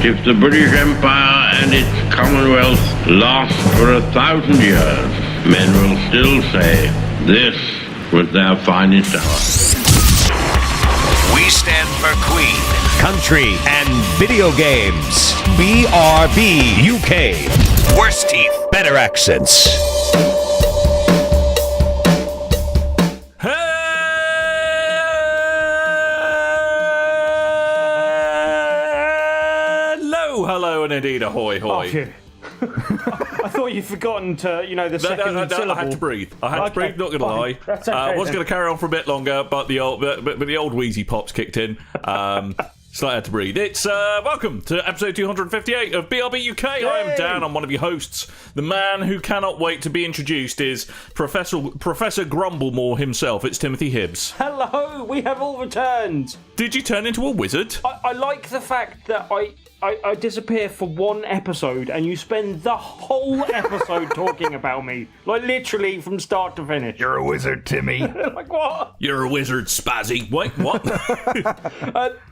If the British Empire and its Commonwealth last for 1,000 years, men will still say this was their finest hour. We stand for Queen, country, and video games. BRB UK. Worse teeth, better accents. Hello, and indeed, ahoy, hoy. Oh, phew. I thought you'd forgotten to, the second syllable. I had to breathe. Not going to lie. That's okay, I was going to carry on for a bit longer, but the old wheezy pops kicked in. So I had to breathe. It's welcome to episode 258 of BRB UK. Yay! I am Dan. I'm one of your hosts. The man who cannot wait to be introduced is Professor Grumblemore himself. It's Timothy Hibbs. Hello, we have all returned. Did you turn into a wizard? I like the fact that I disappear for one episode and you spend the whole episode talking about me. Like, literally from start to finish. You're a wizard, Timmy. Like, what? You're a wizard, Spazzy. Wait, what?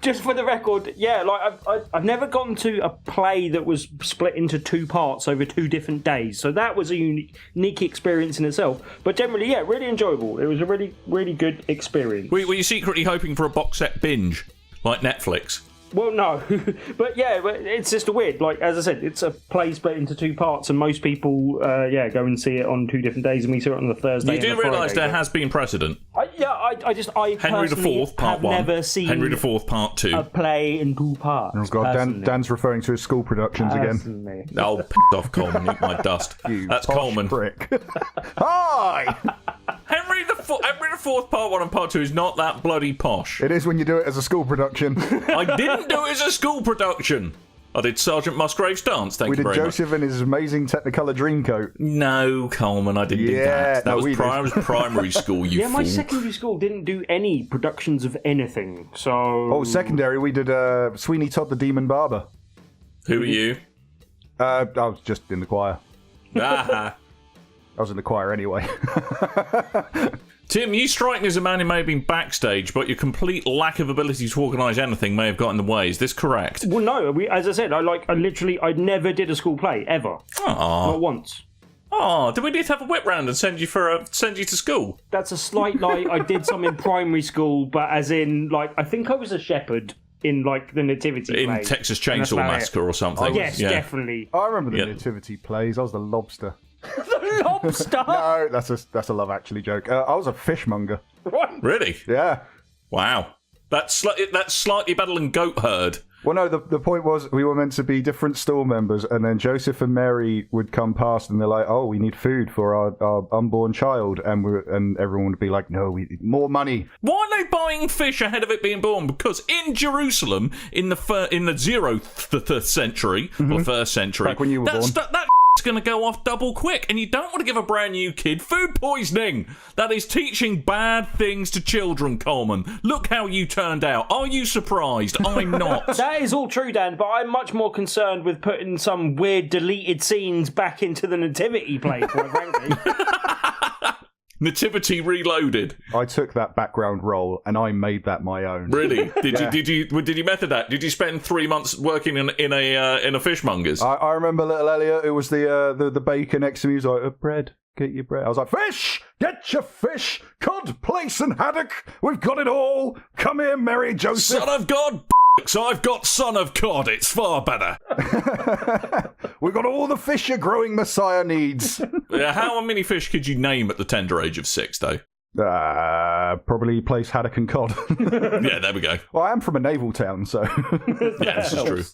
Just for the record, yeah, like, I've never gone to a play that was split into two parts over 2 different days. So that was a unique experience in itself. But generally, yeah, really enjoyable. It was a really, really good experience. Were you secretly hoping for a box set binge, like Netflix? Well, no, but yeah, it's just a weird. Like, as I said, it's a play split into 2 parts, and most people, go and see it on 2 different days, and we see it on the Thursday. You do realise there has been precedent. I Henry IV, Part 1. Never seen Henry IV, Part 2. A play in 2 parts. Oh God, Dan's referring to his school productions again. Oh, off, Coleman, eat my dust. That's Coleman. Prick. Hi. Henry IV, Part 1 and Part 2 is not that bloody posh. It is when you do it as a school production. I didn't do it as a school production. I did Sergeant Musgrave's dance, thank you very much. We did Joseph in his amazing Technicolor Dreamcoat. No, Coleman, I didn't do that. That was primary school, you fool. My secondary school didn't do any productions of anything, so... Oh, secondary, we did Sweeney Todd the Demon Barber. Who were you? I was just in the choir. I was in the choir anyway. Tim, you strike me as a man who may have been backstage, but your complete lack of ability to organise anything may have got in the way. Is this correct? Well, no. As I said, I never did a school play ever. Aww. Not once. Oh, did we need to have a whip round and send you to school? That's a slight lie. I did some in primary school, but as in, I think I was a shepherd in, the nativity play. In Texas Chainsaw Massacre or something. Yes, definitely. I remember the nativity plays. I was the lobster. The lobster? No, that's a Love Actually joke. I was a fishmonger. What? Really? Yeah. Wow. That's slightly better than goat herd. Well, no, the point was we were meant to be different store members, and then Joseph and Mary would come past, and they're like, "Oh, we need food for our unborn child," and everyone would be like, "No, we need more money." Why are they buying fish ahead of it being born? Because in Jerusalem, in the 0th century or 1st century, back when you were born, that it's going to go off double quick, and you don't want to give a brand new kid food poisoning. That is teaching bad things to children, Coleman. Look how you turned out. Are you surprised? I'm not. That is all true, Dan, but I'm much more concerned with putting some weird deleted scenes back into the nativity play, quite frankly. Nativity Reloaded. I took that background role and I made that my own. Really? Did you method that? Did you spend 3 months working in a fishmonger's? I remember little Elliot. It was the baker next to me. He was like, bread. Get your bread. I was like, fish! Get your fish! Cod, plaice and haddock! We've got it all! Come here, Mary Joseph! Son of God, so I've got son of cod. It's far better. We've got all the fish your growing Messiah needs. How many fish could you name at the tender age of 6, though? Probably plaice, haddock and cod. Yeah, there we go. Well, I am from a naval town, so... Yeah, this is true.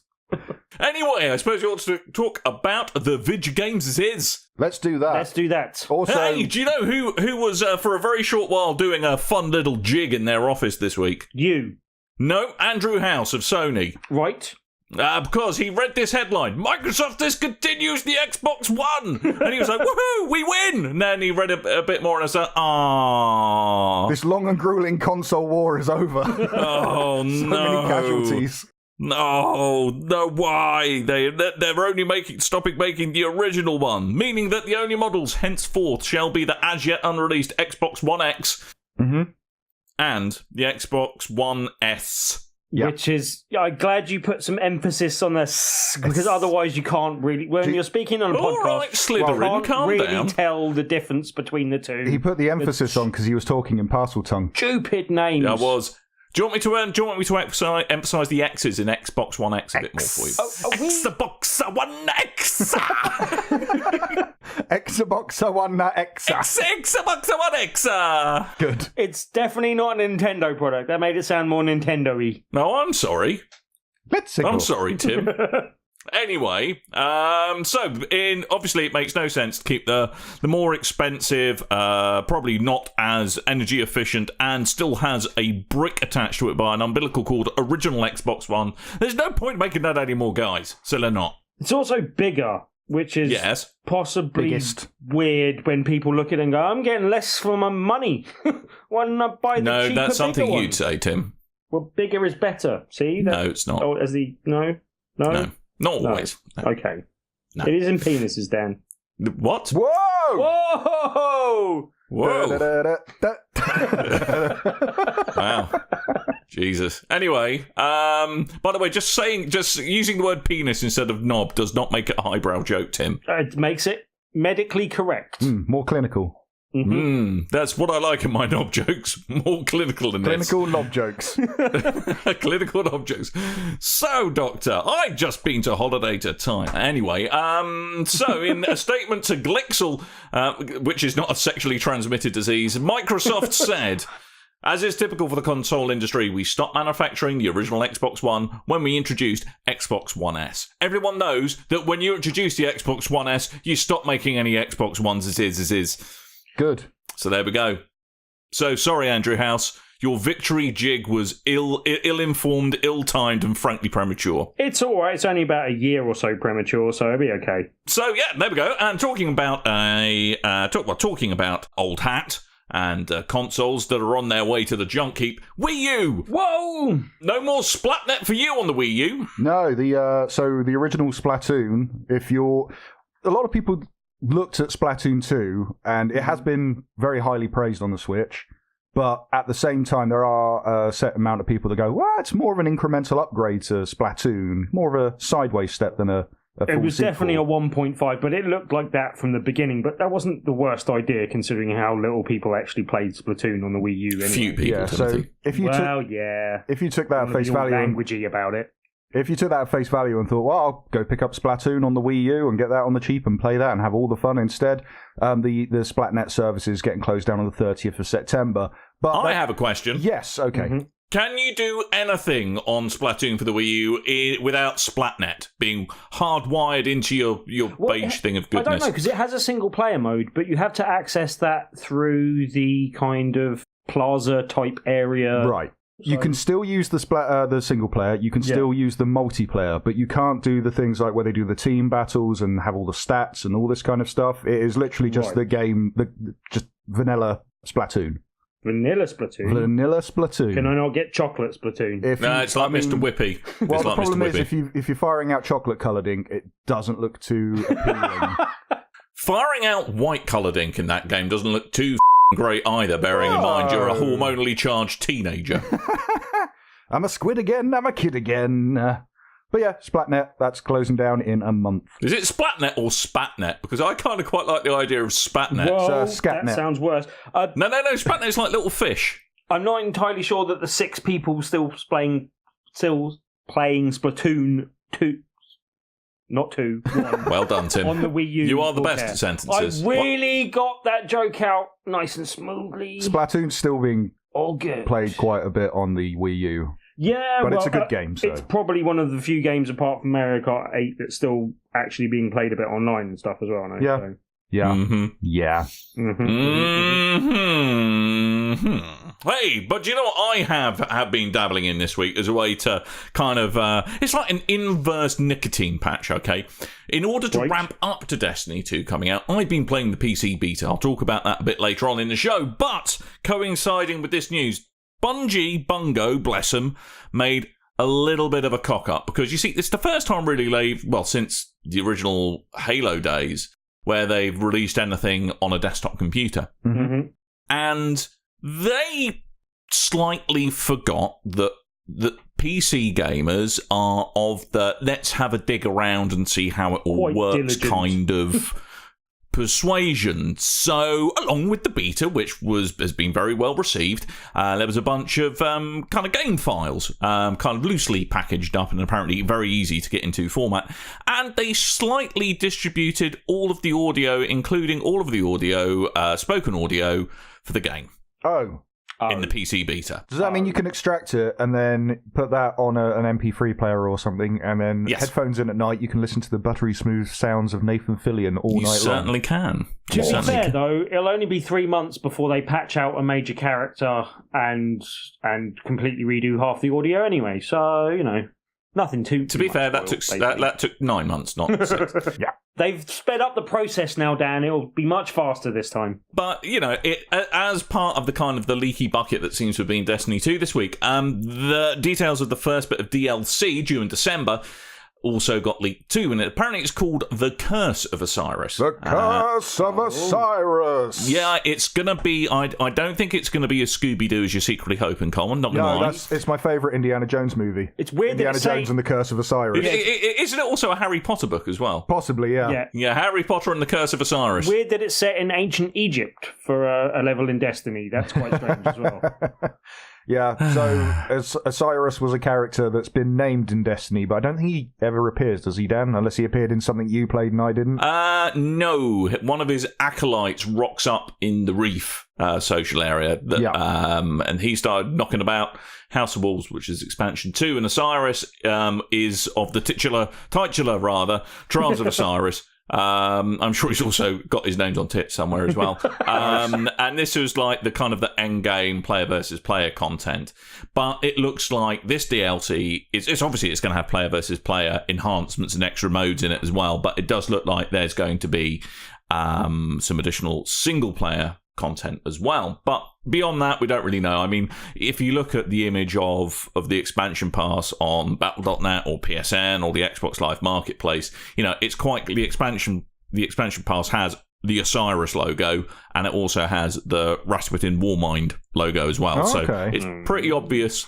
Anyway, I suppose you ought to talk about the video games this is. Let's do that. Also, hey, do you know who was for a very short while doing a fun little jig in their office this week? You. No, Andrew House of Sony. Right. Because he read this headline, Microsoft discontinues the Xbox One. And he was like, woohoo, we win. And then he read a bit more and I said, ah. This long and grueling console war is over. Oh, so no. many casualties. No, why? They're only stopping making the original one, meaning that the only models henceforth shall be the as yet unreleased Xbox One X and the Xbox One S. Yeah. Which is, I'm glad you put some emphasis on this, because otherwise you can't really, when you're speaking on a All podcast, right, Slytherin, you can't calm really down. tell the difference between the two. He put the emphasis on because he was talking in parcel tongue. Stupid names. I was. Do you want me to emphasise the X's in Xbox One X a bit more for you? Xbox One X. Xbox One X. Xbox One X. Good. It's definitely not a Nintendo product. That made it sound more Nintendo-y. No, I'm sorry. Let's go. I'm sorry, Tim. Anyway, obviously it makes no sense to keep the more expensive, probably not as energy efficient, and still has a brick attached to it by an umbilical cord original Xbox One. There's no point making that anymore, guys. So they're not. It's also bigger, which is possibly Biggest. weird when people look at it and go, I'm getting less for my money. Why don't I buy the No, cheaper, that's something bigger you'd one? say, Tim. Well, bigger is better. See? No, it's not. Oh, No? No, not always. No. Okay. No. It is in penises, Dan. What? Whoa! Whoa! Da-da-da-da. Wow. Jesus. Anyway, by the way, just using the word penis instead of knob does not make it a highbrow joke, Tim. It makes it medically correct. More clinical. That's what I like in my knob jokes. More clinical than Clinical knob jokes. this. Clinical knob jokes. So, Doctor, I've just been to holiday to Thailand. Anyway, so in a statement to Glixel, which is not a sexually transmitted disease, Microsoft said, as is typical for the console industry, we stopped manufacturing the original Xbox One when we introduced Xbox One S. Everyone knows that when you introduce the Xbox One S, you stop making any Xbox Ones as is. Good. So there we go. So sorry, Andrew House. Your victory jig was ill-informed, ill-timed, and frankly premature. It's all right. It's only about a year or so premature, so it'll be okay. So yeah, there we go. And talking about talking about old hat and consoles that are on their way to the junk heap. Wii U. Whoa! No more Splatnet for you on the Wii U. No, so the original Splatoon, a lot of people looked at Splatoon 2, and it has been very highly praised on the Switch, but at the same time, there are a set amount of people that go, well, it's more of an incremental upgrade to Splatoon, more of a sideways step than a full It was sequel. definitely a 1.5, but it looked like that from the beginning, but that wasn't the worst idea, considering how little people actually played Splatoon on the Wii U anyway. Few people, Yeah, so Timothy. if you took that at face value, languagey about it. if you took that at face value and thought, well, I'll go pick up Splatoon on the Wii U and get that on the cheap and play that and have all the fun instead, the Splatnet service is getting closed down on the 30th of September. But I have a question. Yes, okay. Mm-hmm. Can you do anything on Splatoon for the Wii U without Splatnet being hardwired into your beige thing of I don't goodness? know, because it has a single-player mode, but you have to access that through the kind of plaza-type area. Right. You can still use the single player, you can still use the multiplayer, but you can't do the things like where they do the team battles and have all the stats and all this kind of stuff. It is literally just the game, just vanilla Splatoon. Vanilla Splatoon? Vanilla Splatoon. Can I not get chocolate Splatoon? It's like Mr. Whippy. Well, It's the like problem Mr. is Whippy. if you're firing out chocolate-coloured ink, it doesn't look too appealing. Firing out white-coloured ink in that game doesn't look too great either, bearing in mind you're a hormonally charged teenager. I'm a squid again, I'm a kid again. But yeah, Splatnet, that's closing down in a month. Is it Splatnet or Spatnet? Because I kind of quite like the idea of Spatnet. Well, Scatnet. that sounds worse. No, Spatnet's like little fish. I'm not entirely sure that the 6 people still playing Splatoon 2, not 2, 1, Well done, Tim. on the Wii U. You are the will best care. at sentences. I really got that joke out nice and smoothly. Splatoon's still being All good. played quite a bit on the Wii U. Yeah, But it's a good game, so. It's probably one of the few games apart from Mario Kart 8 that's still actually being played a bit online and stuff as well. I know, Yeah. So. Yeah. Mm-hmm. Yeah. Mm-hmm. Hey, but you know what I have been dabbling in this week as a way to kind of it's like an inverse nicotine patch, okay? In order to ramp up to Destiny 2 coming out, I've been playing the PC beta. I'll talk about that a bit later on in the show, but coinciding with this news, Bungo, bless them, made a little bit of a cock-up because, you see, it's the first time really since the original Halo days where they've released anything on a desktop computer. Mm-hmm. And they slightly forgot that that PC gamers are of the let's have a dig around and see how it all Quite works diligent. kind of persuasion. So, along with the beta, which has been very well received, there was a bunch of kind of game files, kind of loosely packaged up and apparently very easy to get into format. And they slightly distributed all of the audio, including all of the audio, spoken audio, for the game. Oh. In the PC beta. Does that mean you can extract it and then put that on an MP3 player or something, and then headphones in at night, you can listen to the buttery smooth sounds of Nathan Fillion all night long? You certainly can. To be fair, though, it'll only be 3 months before they patch out a major character and completely redo half the audio anyway. So, nothing too. To be fair, that took 9 months, not 6. Yeah. They've sped up the process now, Dan. It'll be much faster this time. But, it as part of the kind of the leaky bucket that seems to have been Destiny 2 this week, the details of the first bit of DLC due in December also got leaked too, and apparently it's called The Curse of Osiris. The Curse of Osiris! Yeah, it's going to be... I don't think it's going to be as Scooby-Doo as you're secretly hoping, Coleman, not going to lie. It's my favourite Indiana Jones movie. It's weird Indiana Jones and the Curse of Osiris. Isn't it also a Harry Potter book as well? Possibly, yeah. Yeah, Harry Potter and the Curse of Osiris. Weird that it's set in ancient Egypt for a level in Destiny. That's quite strange as well. Yeah, so Osiris was a character that's been named in Destiny, but I don't think he ever appears, does he, Dan? Unless he appeared in something you played and I didn't? No. One of his acolytes rocks up in the Reef social area, and he started knocking about House of Wolves, which is expansion 2, and Osiris is of the titular Trials of Osiris. I'm sure he's also got his names on tits somewhere as well. And this was like the kind of the end game player versus player content. But it looks like this DLC it's obviously it's going to have player versus player enhancements and extra modes in it as well. But it does look like there's going to be some additional single player content as well. But beyond that, we don't really know. I mean, if you look at the image of the expansion pass on Battle.net or PSN or the Xbox Live Marketplace, it's quite the expansion pass has the Osiris logo, and it also has the Rasputin Warmind logo as well. Oh, okay. So it's pretty obvious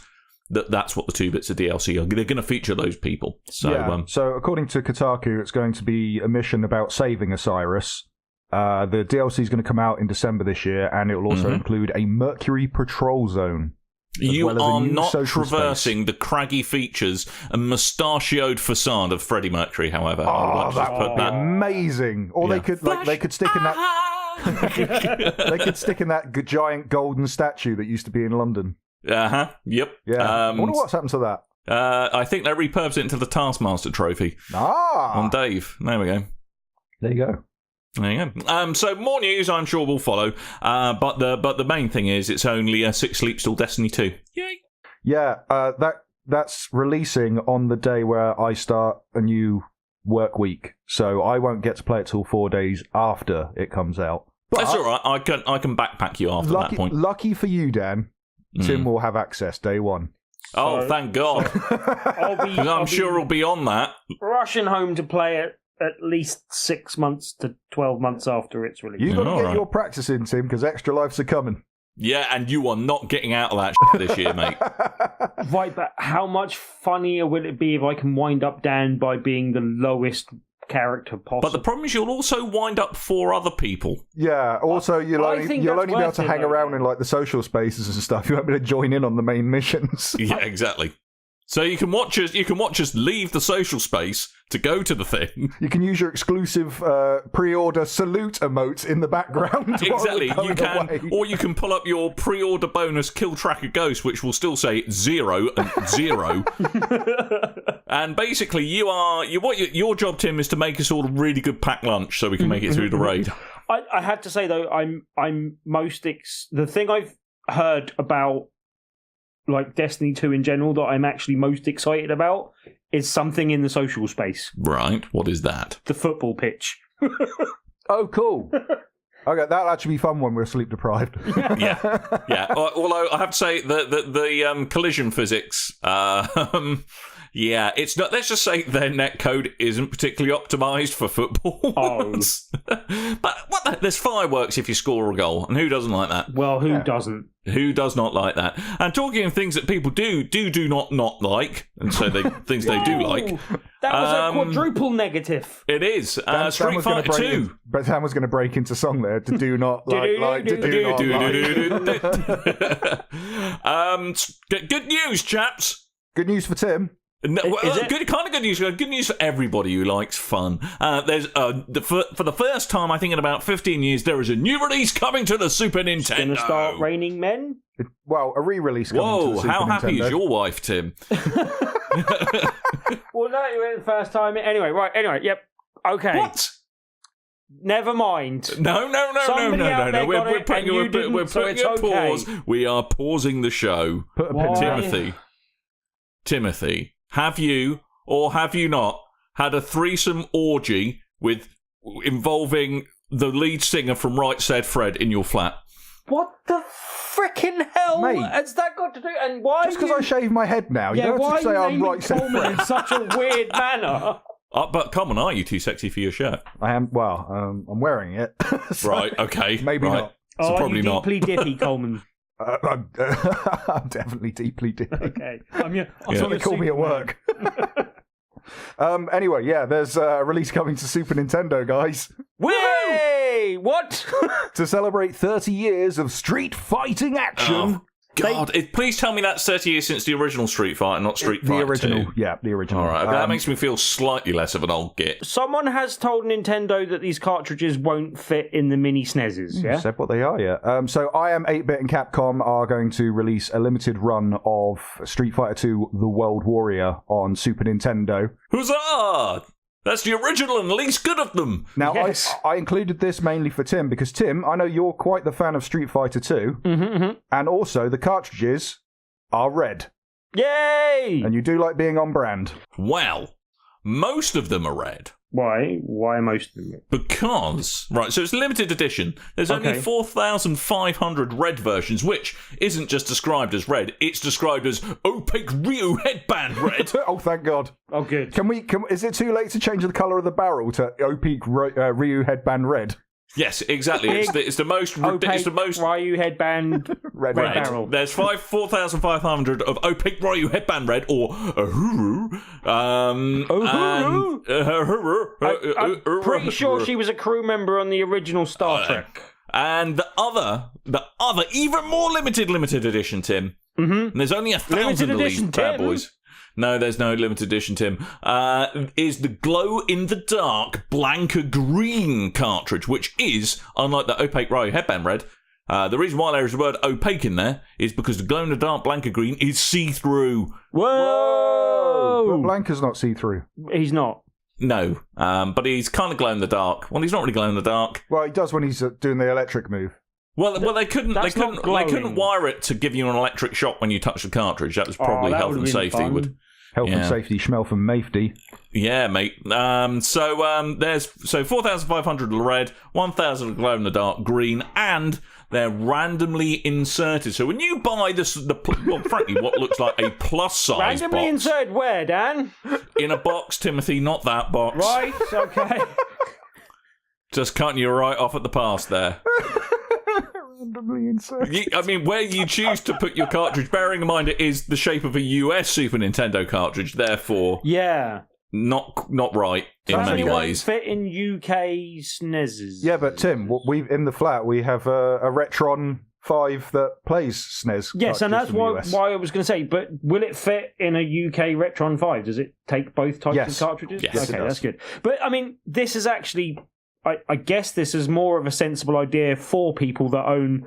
that's what the 2 bits of DLC are. They're going to feature those people. So, so according to Kotaku, it's going to be a mission about saving Osiris. The DLC is going to come out in December this year, and it will also include a Mercury patrol zone. You are not traversing space. the craggy features and mustachioed facade of Freddie Mercury, however. That would be amazing. Or they could stick in that. They could stick in that giant golden statue that used to be in London. Yep. Yeah. I wonder what's happened to that. I think they repurposed it into the Taskmaster trophy. On Dave. There we go. There you go. There you go. So more news, I'm sure, will follow. But the main thing is, it's only 6 sleeps till Destiny 2. Yay! Yeah, that's releasing on the day where I start a new work week, so I won't get to play it till 4 days after it comes out. But that's all right. I can backpack you after that point. Lucky for you, Dan, Tim will have access day one. Oh, thank God! I'm sure he'll be on that. Rushing home to play it at least 6 months to 12 months after it's released. You've got to get your practice in, Tim, because Extra Lives are coming. Yeah, and you are not getting out of that this year, mate. Right, but how much funnier will it be if I can wind up Dan by being the lowest character possible? But the problem is you'll also wind up 4 other people. Yeah, also you'll only be able to hang around in like the social spaces and stuff. You won't be able to join in on the main missions. Yeah, exactly. So you can watch us leave the social space to go to the thing. You can use your exclusive pre-order salute emote in the background. Exactly. You can, or you can pull up your pre-order bonus Kill Tracker Ghost, which will still say 0 and 0. And basically, your job, Tim, is to make us all a really good packed lunch so we can make it through the raid. I had to say though, I'm most the thing I've heard about like Destiny 2 in general that I'm actually most excited about is something in the social space. Right. What is that? The football pitch. Oh, cool. Okay, that'll actually be fun when we're sleep deprived. Yeah. Although I have to say the collision physics, yeah, it's not. Let's just say their netcode isn't particularly optimized for football. But there's fireworks if you score a goal, and who doesn't like that? Well, who doesn't? Who does not like that? And talking of things that people do not like, and so things they do like. That was a quadruple negative. It is. Street was gonna Fighter 2. But Dan was going to break into song there. To do not like. Good news, chaps. Good news for Tim. No, good kind of good news. Good news for everybody who likes fun. There's for the first time, I think in about 15 years, there is a new release coming to the Super Nintendo. It's going to start raining men. A re-release coming to the Super how happy Nintendo. is your wife, Tim? Well, no, it was the first time. Anyway, yep. Okay. What? Never mind. No. We're putting a pause. We are pausing the show. Put a pin in Timothy, have you or have you not had a threesome orgy involving the lead singer from Right Said Fred in your flat? What the frickin' hell Mate, has that got to do? And why? Just because I shave my head now, you don't have to say I'm Right Said Fred in such a weird manner. But Coleman, are you too sexy for your shirt? I am. Well, I'm wearing it. So right. Okay. Maybe not. So probably not. Deeply dippy, Coleman. I'm definitely deeply dippy. Okay. That's what they call me at work. Anyway, there's a release coming to Super Nintendo, guys. Whee! What? To celebrate 30 years of street fighting action. Oh, God, please tell me that's 30 years since the original Street Fighter, not Street Fighter 2. The original, yeah, the original. All right, that makes me feel slightly less of an old git. Someone has told Nintendo that these cartridges won't fit in the mini SNESes, yeah? Said what they are, yeah. So I Am 8-Bit and Capcom are going to release a limited run of Street Fighter 2 The World Warrior on Super Nintendo. Huzzah! That's the original and least good of them. Now, yes. I included this mainly for Tim, because Tim, I know you're quite the fan of Street Fighter 2, and also the cartridges are red. Yay! And you do like being on brand. Well, most of them are red. Why? Why most of them? Because, right, so it's limited edition. There's only 4,500 red versions, which isn't just described as red, it's described as opaque Ryu headband red. Oh, thank God. Oh, good. Is it too late to change the colour of the barrel to opaque Ryu headband red? Yes, exactly. It's the most Ryu headband red barrel. There's 4,500 of opaque Ryu headband red or Uhuru. I'm pretty sure she was a crew member on the original Star Trek. And the other, even more limited edition, Tim. Mm-hmm. And there's only 1,000 of these bad boys. No, there's no limited edition, Tim. Is the glow-in-the-dark Blanca Green cartridge, which is, unlike the opaque Ryu headband red, the reason why there is the word opaque in there is because the glow-in-the-dark Blanca Green is see-through. Whoa! But Blanca's not see-through. He's not. No, but he's kind of glow-in-the-dark. Well, he's not really glow-in-the-dark. Well, he does when he's doing the electric move. Well, they couldn't wire it to give you an electric shock when you touch the cartridge. That was probably health and safety would. Health and safety, smell from Mafety. Yeah, mate. There's 4,500 red, 1,000 glow in the dark green, and they're randomly inserted. So when you buy frankly, what looks like a plus size randomly box, inserted where, Dan? In a box, Timothy, not that box. Right. Okay. Just cutting you right off at the pass there. Randomly inserted. I mean, where you choose to put your cartridge, bearing in mind it is the shape of a US Super Nintendo cartridge, therefore, not right in many ways. Fit in UK SNESes. Yeah, but Tim, we in the flat we have a Retron 5 that plays SNES. Yes, and that's why I was going to say. But will it fit in a UK Retron 5? Does it take both types of cartridges? Yes, okay, that's good. But I mean, this is actually. I guess this is more of a sensible idea for people that own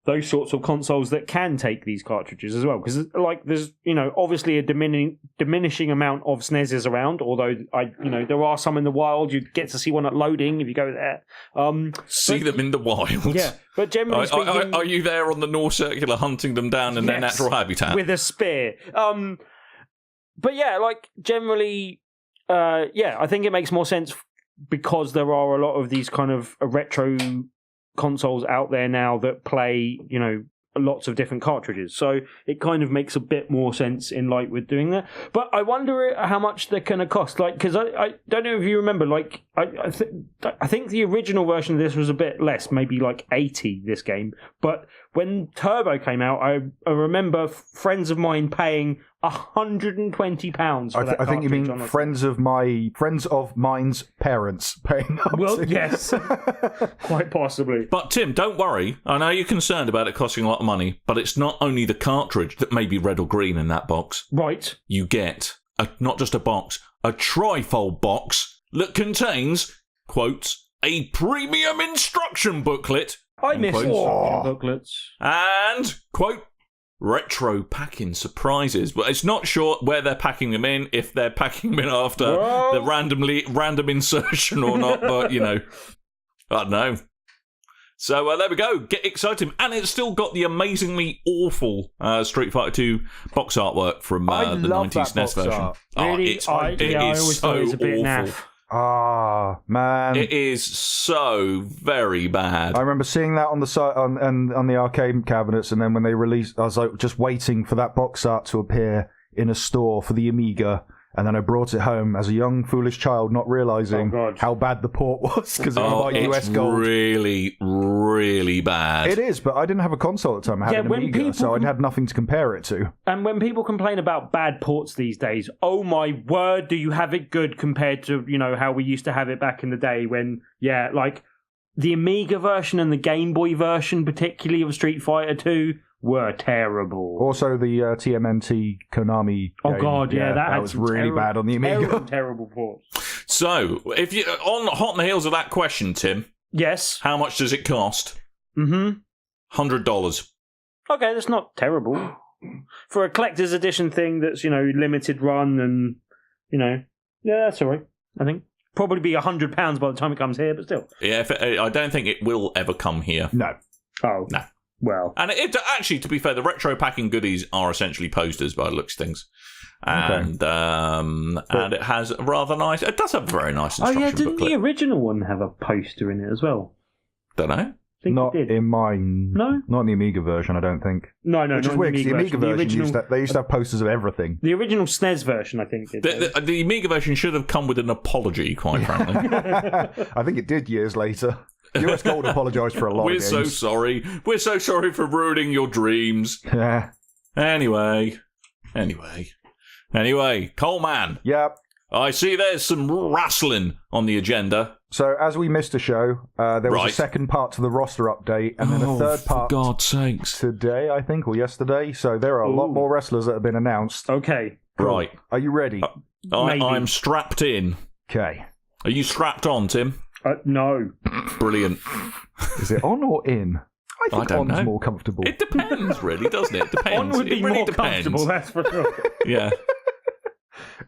those sorts of consoles that can take these cartridges as well. Because, there's, obviously a diminishing amount of SNESes around, although, there are some in the wild. You get to see one at loading if you go there. See them in the wild? Yeah, but generally speaking... Are you there on the North Circular hunting them down in their natural habitat? With a spear. But yeah, generally, I think it makes more sense because there are a lot of these kind of retro consoles out there now that play, lots of different cartridges. So it kind of makes a bit more sense in with doing that. But I wonder how much they're going to cost. Because I don't know if you remember, I think the original version of this was a bit less, maybe 80 this game. But when Turbo came out, I remember friends of mine paying £120 for that I think you mean cartridge on friends of mine's parents paying up Well, to- yes. Quite possibly. But Tim, don't worry. I know you're concerned about it costing a lot of money, but it's not only the cartridge that may be red or green in that box. Right. You get not just a box, a trifold box that contains, quotes, a premium instruction booklet. I miss quotes, instruction booklets. and, quote, retro packing surprises. But it's not sure where they're packing them in, if they're packing them in after the random insertion or not, but, you know, I don't know. So there we go. Get excited. And it's still got the amazingly awful Street Fighter 2 box artwork from the love 90s that NES box version. art. Really? It I is always so thought it was a bit awful. naff. Ah, man. It is so very bad. I remember seeing that on the site on the arcade cabinets, and then when they released, I was like just waiting for that box art to appear in a store for the Amiga, and then I brought it home as a young foolish child, not realizing how bad the port was because it was like US it's gold. really, really bad. It is, but I didn't have a console at the time. I had an Amiga, so I had nothing to compare it to. And when people complain about bad ports these days, oh my word, do you have it good compared to, you know, how we used to have it back in the day when, like the Amiga version and the Game Boy version, particularly of Street Fighter 2, were terrible. Also, the TMNT Konami. Oh game, god, yeah, that was really bad on the Amiga. Terrible ports. So, if you on hot on the heels of that question, Tim, Yes. how much does it cost? $100. Okay, that's not terrible for a collector's edition thing. That's, you know, limited run and, you know, yeah, that's all right. I think probably be £100 by the time it comes here, but still. Yeah, I don't think it will ever come here. No. Oh No. Well, And it actually, to be fair, the retro packing goodies are essentially posters by the looks of things. And and it has a rather nice. It does have a very nice instruction didn't booklet. the original one have a poster in it as well? Don't know. I think Not it did. in mine. No? Not in the Amiga version, I don't think. No, Which not is weird, in because the Amiga version original, they used to have posters of everything. the original SNES version, I think. Did. The Amiga version should have come with an apology, quite frankly. I think it did years later. US Gold apologised for a lot We're of so games. sorry. We're so sorry for ruining your dreams. Yeah. Anyway, Coleman, Yep. I see there's some wrestling on the agenda. So, as we missed a show, there was Right. a second part to the roster update, and then a third part For God's sakes. today, I think, or yesterday. So, there are a lot more wrestlers that have been announced. Okay. Right. Are you ready? Maybe. I'm strapped in. Okay. Are you strapped on, Tim? No. Brilliant. Is it on or in? I think don't on's know. more comfortable. It depends, really, doesn't it? It depends. On would be it really more depends. comfortable, that's for sure. Yeah.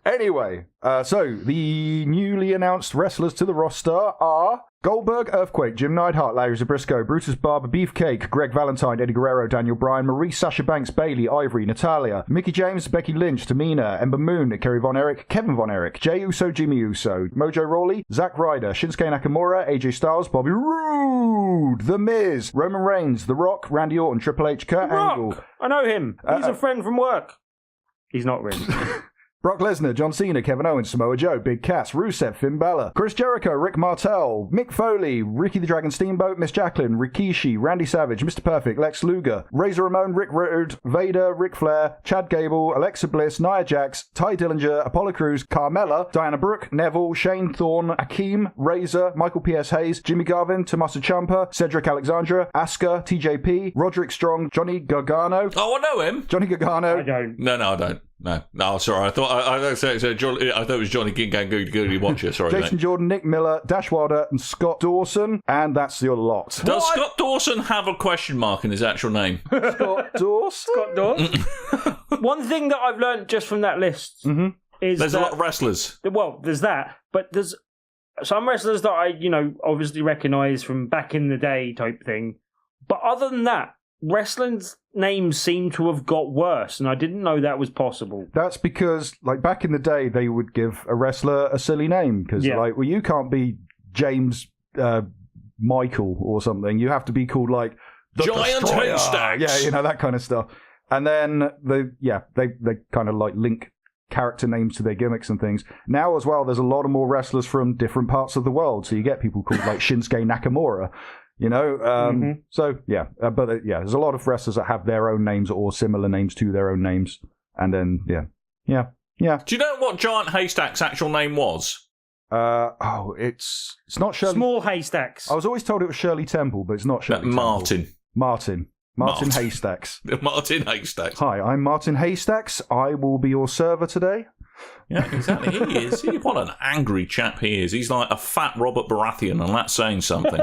Anyway, so the newly announced wrestlers to the roster are Goldberg, Earthquake, Jim Neidhart, Larry Zabrisco, Brutus Barber, Beefcake, Greg Valentine, Eddie Guerrero, Daniel Bryan, Maurice, Sasha Banks, Bailey, Ivory, Natalia, Mickey James, Becky Lynch, Tamina, Ember Moon, Kerry Von Erich, Kevin Von Erich, Jey Uso, Jimmy Uso, Mojo Rawley, Zack Ryder, Shinsuke Nakamura, AJ Styles, Bobby Roode, The Miz, Roman Reigns, The Rock, Randy Orton, Triple H, Kurt Angle, Rock! I know him. He's a friend from work. He's not really. Brock Lesnar, John Cena, Kevin Owens, Samoa Joe, Big Cass, Rusev, Finn Balor, Chris Jericho, Rick Martel, Mick Foley, Ricky the Dragon Steamboat, Miss Jacqueline, Rikishi, Randy Savage, Mr. Perfect, Lex Luger, Razor Ramon, Rick Rude, Vader, Ric Flair, Chad Gable, Alexa Bliss, Nia Jax, Ty Dillinger, Apollo Crews, Carmella, Diana Brooke, Neville, Shane Thorne, Akeem, Razor, Michael P.S. Hayes, Jimmy Garvin, Tommaso Ciampa, Cedric Alexandra, Asuka, TJP, Roderick Strong, Johnny Gargano. Oh, I know him. Johnny Gargano. I don't. No, I don't. No, sorry. I thought it was Johnny King Kang Goody Watcher. Sorry, Jason mate. Jordan, Nick Miller, Dash Wilder, and Scott Dawson. And that's your lot. Does Scott Dawson have a question mark in his actual name? Scott Dawson? Scott Dawson. One thing that I've learned just from that list is There's that, a lot of wrestlers. well, there's that, but there's some wrestlers that I, obviously recognise from back in the day type thing. But other than that, wrestling's names seem to have got worse, and I didn't know that was possible. That's because, back in the day, they would give a wrestler a silly name. Because, you can't be James Michael or something. You have to be called, the Giant Destroyer. Haystacks. Yeah, that kind of stuff. And then, they kind of, link character names to their gimmicks and things. Now, as well, there's a lot of more wrestlers from different parts of the world. So you get people called, Shinsuke Nakamura. You know, so yeah, but yeah, there's a lot of wrestlers that have their own names or similar names to their own names, and then yeah. Do you know what Giant Haystack's actual name was? It's not Shirley. Small Haystacks. I was always told it was Shirley Temple, but it's not Shirley Temple. Martin Haystacks. Martin Haystacks. Hi, I'm Martin Haystacks. I will be your server today. Yeah, exactly. He is. What an angry chap he is. He's like a fat Robert Baratheon, and that's saying something.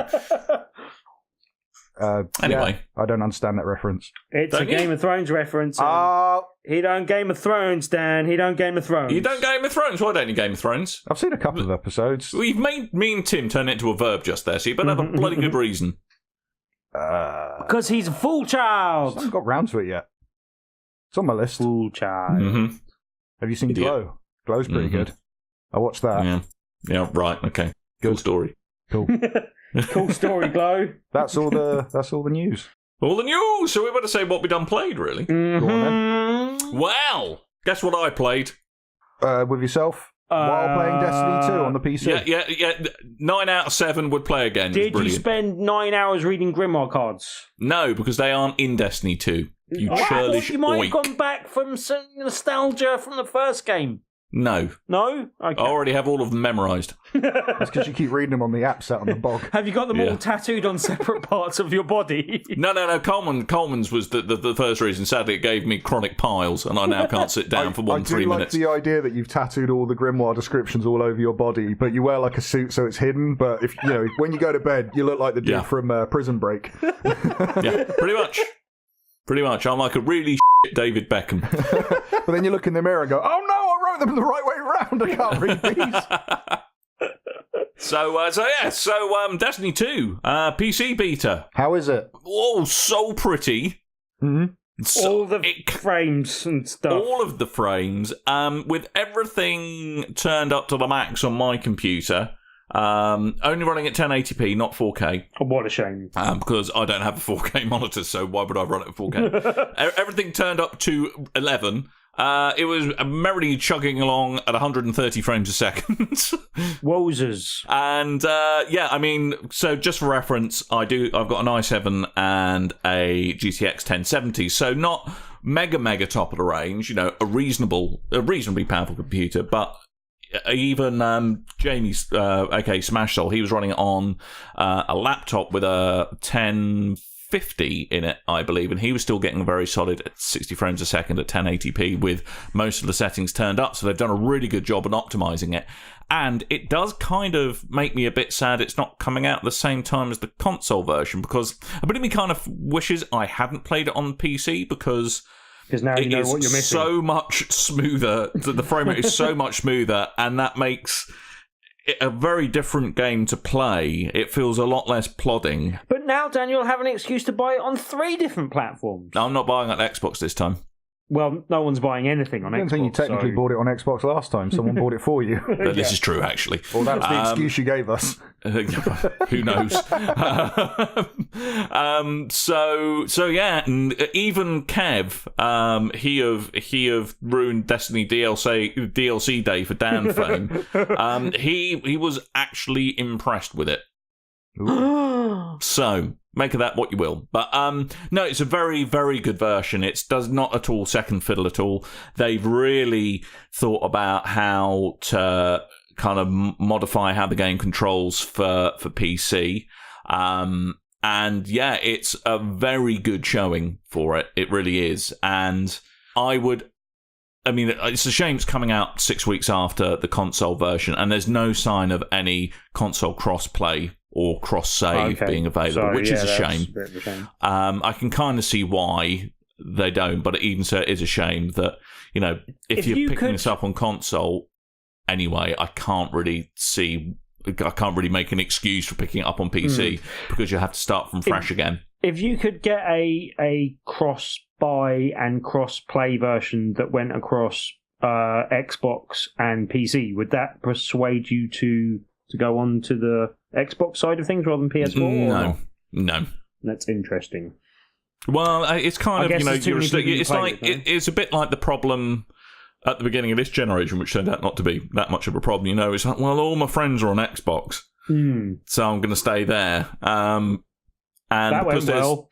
Anyway. I don't understand that reference. It's Don't a you? Game of Thrones reference. He don't Game of Thrones, Dan. He don't Game of Thrones. You don't Game of Thrones? Why don't you Game of Thrones? I've seen a couple of episodes. Well, you've made me and Tim turn it into a verb just there, so you better have a bloody good reason. Because he's a fool I child. haven't got round to it yet. It's on my list. Fool child. Mm-hmm. Have you seen Idiot. Glow? Glow's pretty good. I watched that. Yeah, right, okay. Cool story. Cool. Cool story, Glow. That's all the news. All the news! So we better say what we done played, really. Go on Well, guess what I played? then. With yourself while playing Destiny 2 on the PC. Yeah. 9 out of 7 would play again. Did you Brilliant. spend 9 hours reading Grimoire cards? No, because they aren't in Destiny 2. You I thought churlish you might have oik. gone back from some nostalgia from the first game. No. No? Okay. I already have all of them memorised. That's because you keep reading them on the app set on the bog. Have you got them all tattooed on separate parts of your body? No. Coleman's was the first reason. Sadly, it gave me chronic piles, and I now can't sit down for more than 3 minutes. I do like the idea that you've tattooed all the Grimoire descriptions all over your body, but you wear like a suit so it's hidden. But if you know, when you go to bed, you look like the dude from Prison Break. Yeah, pretty much. Pretty much. I'm like a really David Beckham. But then you look in the mirror and go, "Oh no, I wrote them the right way around. I can't read these." So Destiny 2, PC beta. How is it? Oh, so pretty. Mm-hmm. All the frames and stuff. All of the frames, with everything turned up to the max on my computer. Only running at 1080p, not 4K. Oh, what a shame. Because I don't have a 4K monitor, so why would I run it at 4K? Everything turned up to 11. It was merrily chugging along at 130 frames a second. Wozers. And I mean, so just for reference, I've got an i7 and a GTX 1070, so not mega top of the range. You know, a reasonably powerful computer, but even Jamie's, aka Smash Soul, he was running it on a laptop with a 1050 in it, I believe, and he was still getting very solid at 60 frames a second at 1080p with most of the settings turned up, so they've done a really good job on optimizing it. And it does kind of make me a bit sad it's not coming out at the same time as the console version, because a bit of me kind of wishes I hadn't played it on PC, because now you know it is what you're missing. so much smoother. The frame rate is so much smoother, and that makes it a very different game to play. It feels a lot less plodding. But now, Dan, you'll have an excuse to buy it on 3 different platforms. I'm not buying an Xbox this time. Well, no one's buying anything on Xbox. I don't think you technically bought it on Xbox last time. Someone bought it for you. But this is true, actually. Well, that's the excuse you gave us. Who knows? So yeah, and even Kev, he of ruined Destiny DLC day for Dan fame. He was actually impressed with it. So make of that what you will. But no, it's a very, very good version. It does not at all second fiddle at all. They've really thought about how to kind of modify how the game controls for PC. And yeah, it's a very good showing for it. It really is. And I mean, it's a shame it's coming out 6 weeks after the console version, and there's no sign of any console cross-play or cross-save being available, which is a shame. A bit of a shame. I can kind of see why they don't, but even so, it is a shame that, you know, if you're picking this up on console anyway, I can't really make an excuse for picking it up on PC because you have to start from fresh again. If you could get a cross-buy and cross-play version that went across Xbox and PC, would that persuade you to go on to the Xbox side of things rather than PS4? No. That's interesting. Well, it's kind of, you know, it's a bit like the problem at the beginning of this generation, which turned out not to be that much of a problem. You know, it's like, well, all my friends are on Xbox, so I'm going to stay there. And That went well.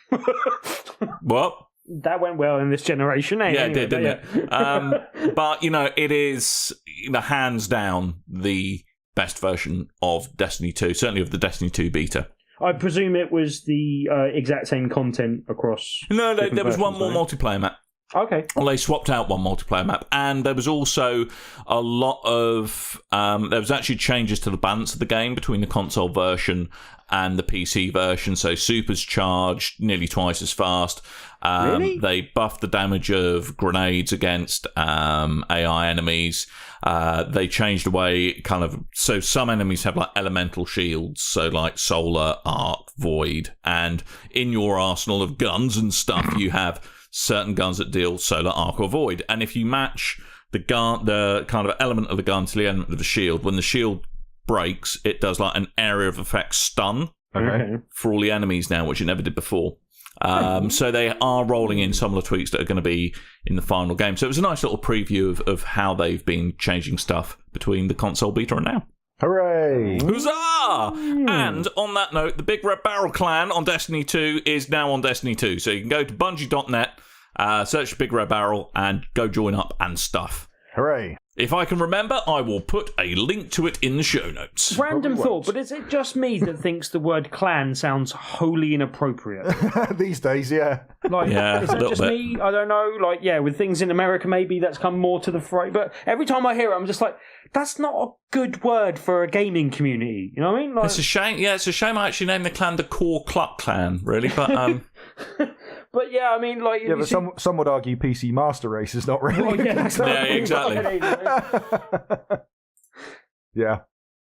What? That went well in this generation, eh? Yeah, Anyway, it did, didn't it? But, it is, hands down the best version of Destiny 2, certainly of the Destiny 2 beta. I presume it was the exact same content across... No, there was one more right? multiplayer map. Okay. Well, they swapped out one multiplayer map, and there was also a lot of... there was actually changes to the balance of the game between the console version and the PC version, so Super's charged nearly twice as fast. Really? They buffed the damage of grenades against AI enemies. They changed the way so some enemies have like elemental shields, so like solar, arc, void, and in your arsenal of guns and stuff you have certain guns that deal solar, arc, or void. And if you match the kind of element of the gun to the element of the shield, when the shield breaks, it does like an area of effect stun for all the enemies now, which it never did before. So they are rolling in some of the tweaks that are going to be in the final game. So it was a nice little preview of how they've been changing stuff between the console beta and now. Hooray! Huzzah! And on that note, the BigRedBarel clan on Destiny 2 is now on Destiny 2. So you can go to bungie.net, search for BigRedBarel, and go join up and stuff. Hooray! If I can remember, I will put a link to it in the show notes. Random thought, but is it just me that thinks the word clan sounds wholly inappropriate? These days, yeah. Like, Yeah, is a it little just bit. me? I don't know. Like, yeah, with things in America, maybe that's come more to the front. But every time I hear it, I'm just like, that's not a good word for a gaming community. You know what I mean? Like, It's a shame. Yeah, it's a shame I actually named the clan the Core Cluck Clan, really. But but yeah, I mean, like, Yeah, but some would argue PC Master Race is not really. Well, yeah, that's Yeah, exactly. Yeah.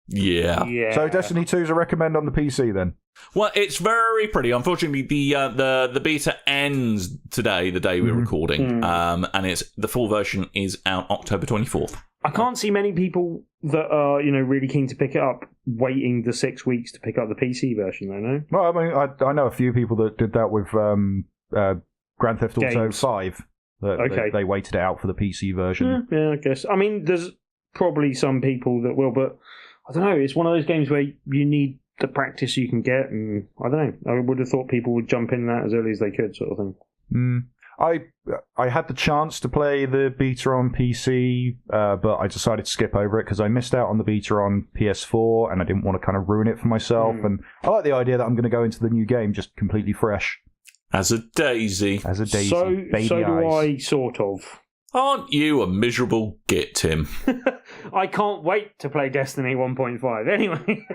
yeah. Yeah. So Destiny 2 is a recommend on the PC then? Well, it's very pretty. Unfortunately, the beta ends today, the day we're recording, and it's the full version is out October 24th. I can't see many people that are, really keen to pick it up waiting the 6 weeks to pick up the PC version, though, no? Well, I mean, I know a few people that did that with Grand Theft Auto Games. 5. Okay. They waited it out for the PC version. Yeah, I guess. I mean, there's probably some people that will, but I don't know. It's one of those games where you need the practice you can get, and I don't know. I would have thought people would jump in that as early as they could, sort of thing. I had the chance to play the beta on PC, but I decided to skip over it because I missed out on the beta on PS4, and I didn't want to kind of ruin it for myself. And I like the idea that I'm going to go into the new game just completely fresh. As a daisy. As a daisy. So baby do eyes. I, sort of. Aren't you a miserable git, Tim? I can't wait to play Destiny 1.5. Anyway.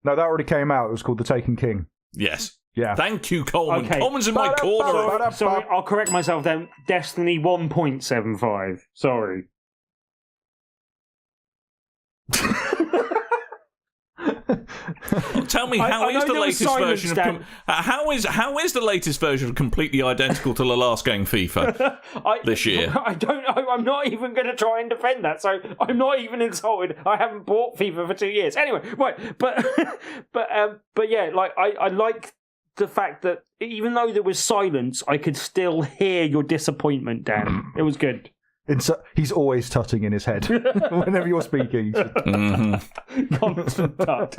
No, that already came out. It was called The Taken King. Yes. Yeah. Thank you, Coleman. Okay. Coleman's in my corner. Sorry, I'll correct myself then. Destiny 1.75. Sorry. Tell me, I how is know the there was latest silence, version Dan. of how is the latest version completely identical to the last game FIFA this year? I don't know. I'm not even going to try and defend that. So I'm not even insulted. I haven't bought FIFA for 2 years. Anyway, right. But yeah, like I like the fact that even though there was silence, I could still hear your disappointment, Dan. It was good. He's always tutting in his head whenever you're speaking. Constant tut.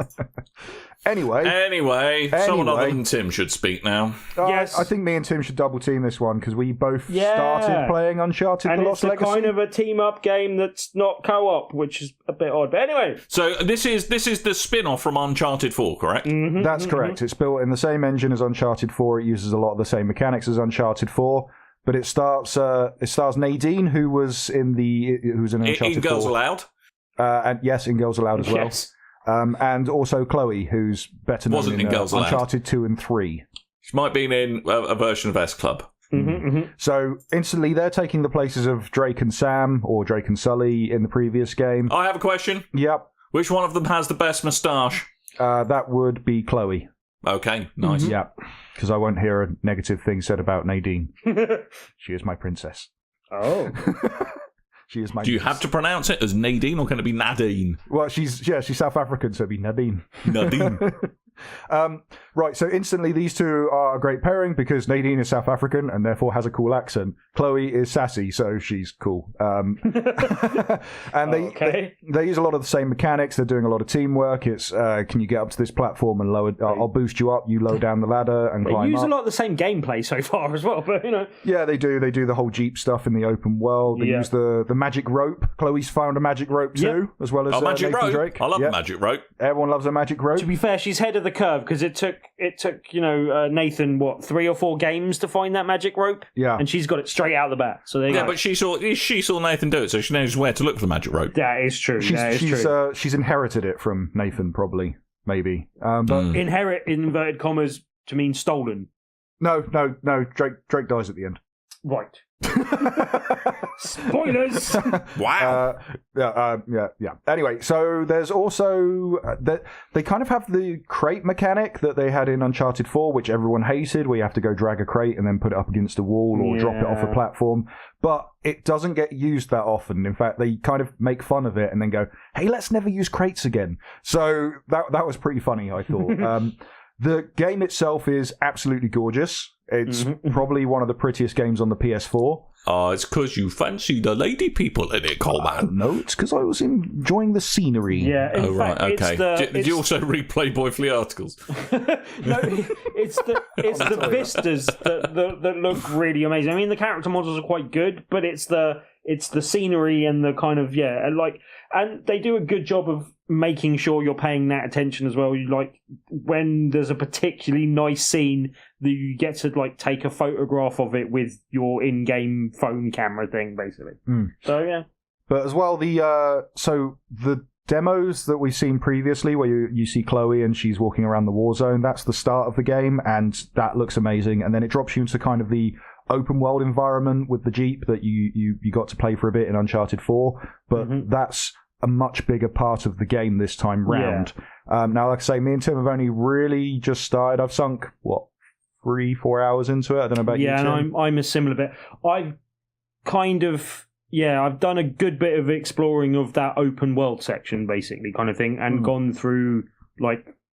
Anyway, Someone other than Tim should speak now. Yes. I think me and Tim should double team this one because we both Yeah. started playing Uncharted: And The it's Lost a Legacy. kind of a team-up game that's not co-op, which is a bit odd. But anyway. So this is the spin-off from Uncharted 4, correct? That's correct. It's built in the same engine as Uncharted 4. It uses a lot of the same mechanics as Uncharted 4. But it stars Nadine, who was in Uncharted 4. In Girls Aloud? And yes, in Girls Aloud as well. Yes. And also Chloe, who's better known Wasn't in Girls Aloud. Uncharted 2 and 3. She might be in a version of S Club. So instantly they're taking the places of Drake and Sam, or Drake and Sully in the previous game. I have a question. Yep. Which one of them has the best moustache? That would be Chloe. Okay, nice. Yep. Because I won't hear a negative thing said about Nadine. She is my princess. Oh. She is my Do you have to pronounce it as Nadine or can it be Nadine? Well, she's South African, so it'd be Nadine. Nadine. Right, so instantly these two are a great pairing because Nadine is South African and therefore has a cool accent. Chloe is sassy, so she's cool. And they use a lot of the same mechanics. They're doing a lot of teamwork. It's can you get up to this platform and lower? I'll boost you up. You lower down the ladder and climb up. They use a lot of the same gameplay so far as well, but Yeah, they do. They do the whole Jeep stuff in the open world. They use the magic rope. Chloe's found a magic rope too, as well as magic Nathan rope. Drake. I love magic rope. Everyone loves a magic rope. To be fair, she's head of the curve because it took Nathan 3 or 4 games to find that magic rope. Yeah, and she's got it straight out of the bat. So but she saw Nathan do it, so she knows where to look for the magic rope. That is true. She's inherited it from Nathan, probably, maybe. But inherit in inverted commas to mean stolen. No. Drake dies at the end. Right. Spoilers. Wow. Yeah. Anyway, so there's also they kind of have the crate mechanic that they had in Uncharted 4, which everyone hated, where you have to go drag a crate and then put it up against a wall or drop it off a platform. But it doesn't get used that often. In fact, they kind of make fun of it and then go, "Hey, let's never use crates again." So that was pretty funny, I thought. The game itself is absolutely gorgeous. It's probably one of the prettiest games on the PS4. It's because you fancy the lady people in it, Coleman. No, it's because I was enjoying the scenery. Yeah, in fact, okay. Did you also read Playboy Flea articles? No, it's the vistas that look really amazing. I mean, the character models are quite good, but it's the scenery and the kind of and they do a good job of making sure you're paying that attention as well. When there's a particularly nice scene, that you get to take a photograph of it with your in-game phone camera thing, basically. So yeah. But as well, the demos that we've seen previously, where you see Chloe and she's walking around the war zone, that's the start of the game, and that looks amazing. And then it drops you into kind of the open world environment with the Jeep that you got to play for a bit in Uncharted 4, but that's a much bigger part of the game this time round. Now, like I say, me and Tim have only really just started. I've sunk 3-4 hours into it. I don't know about you, Tim. Yeah, and I'm a similar bit. I've kind of I've done a good bit of exploring of that open world section, basically, kind of thing, and gone through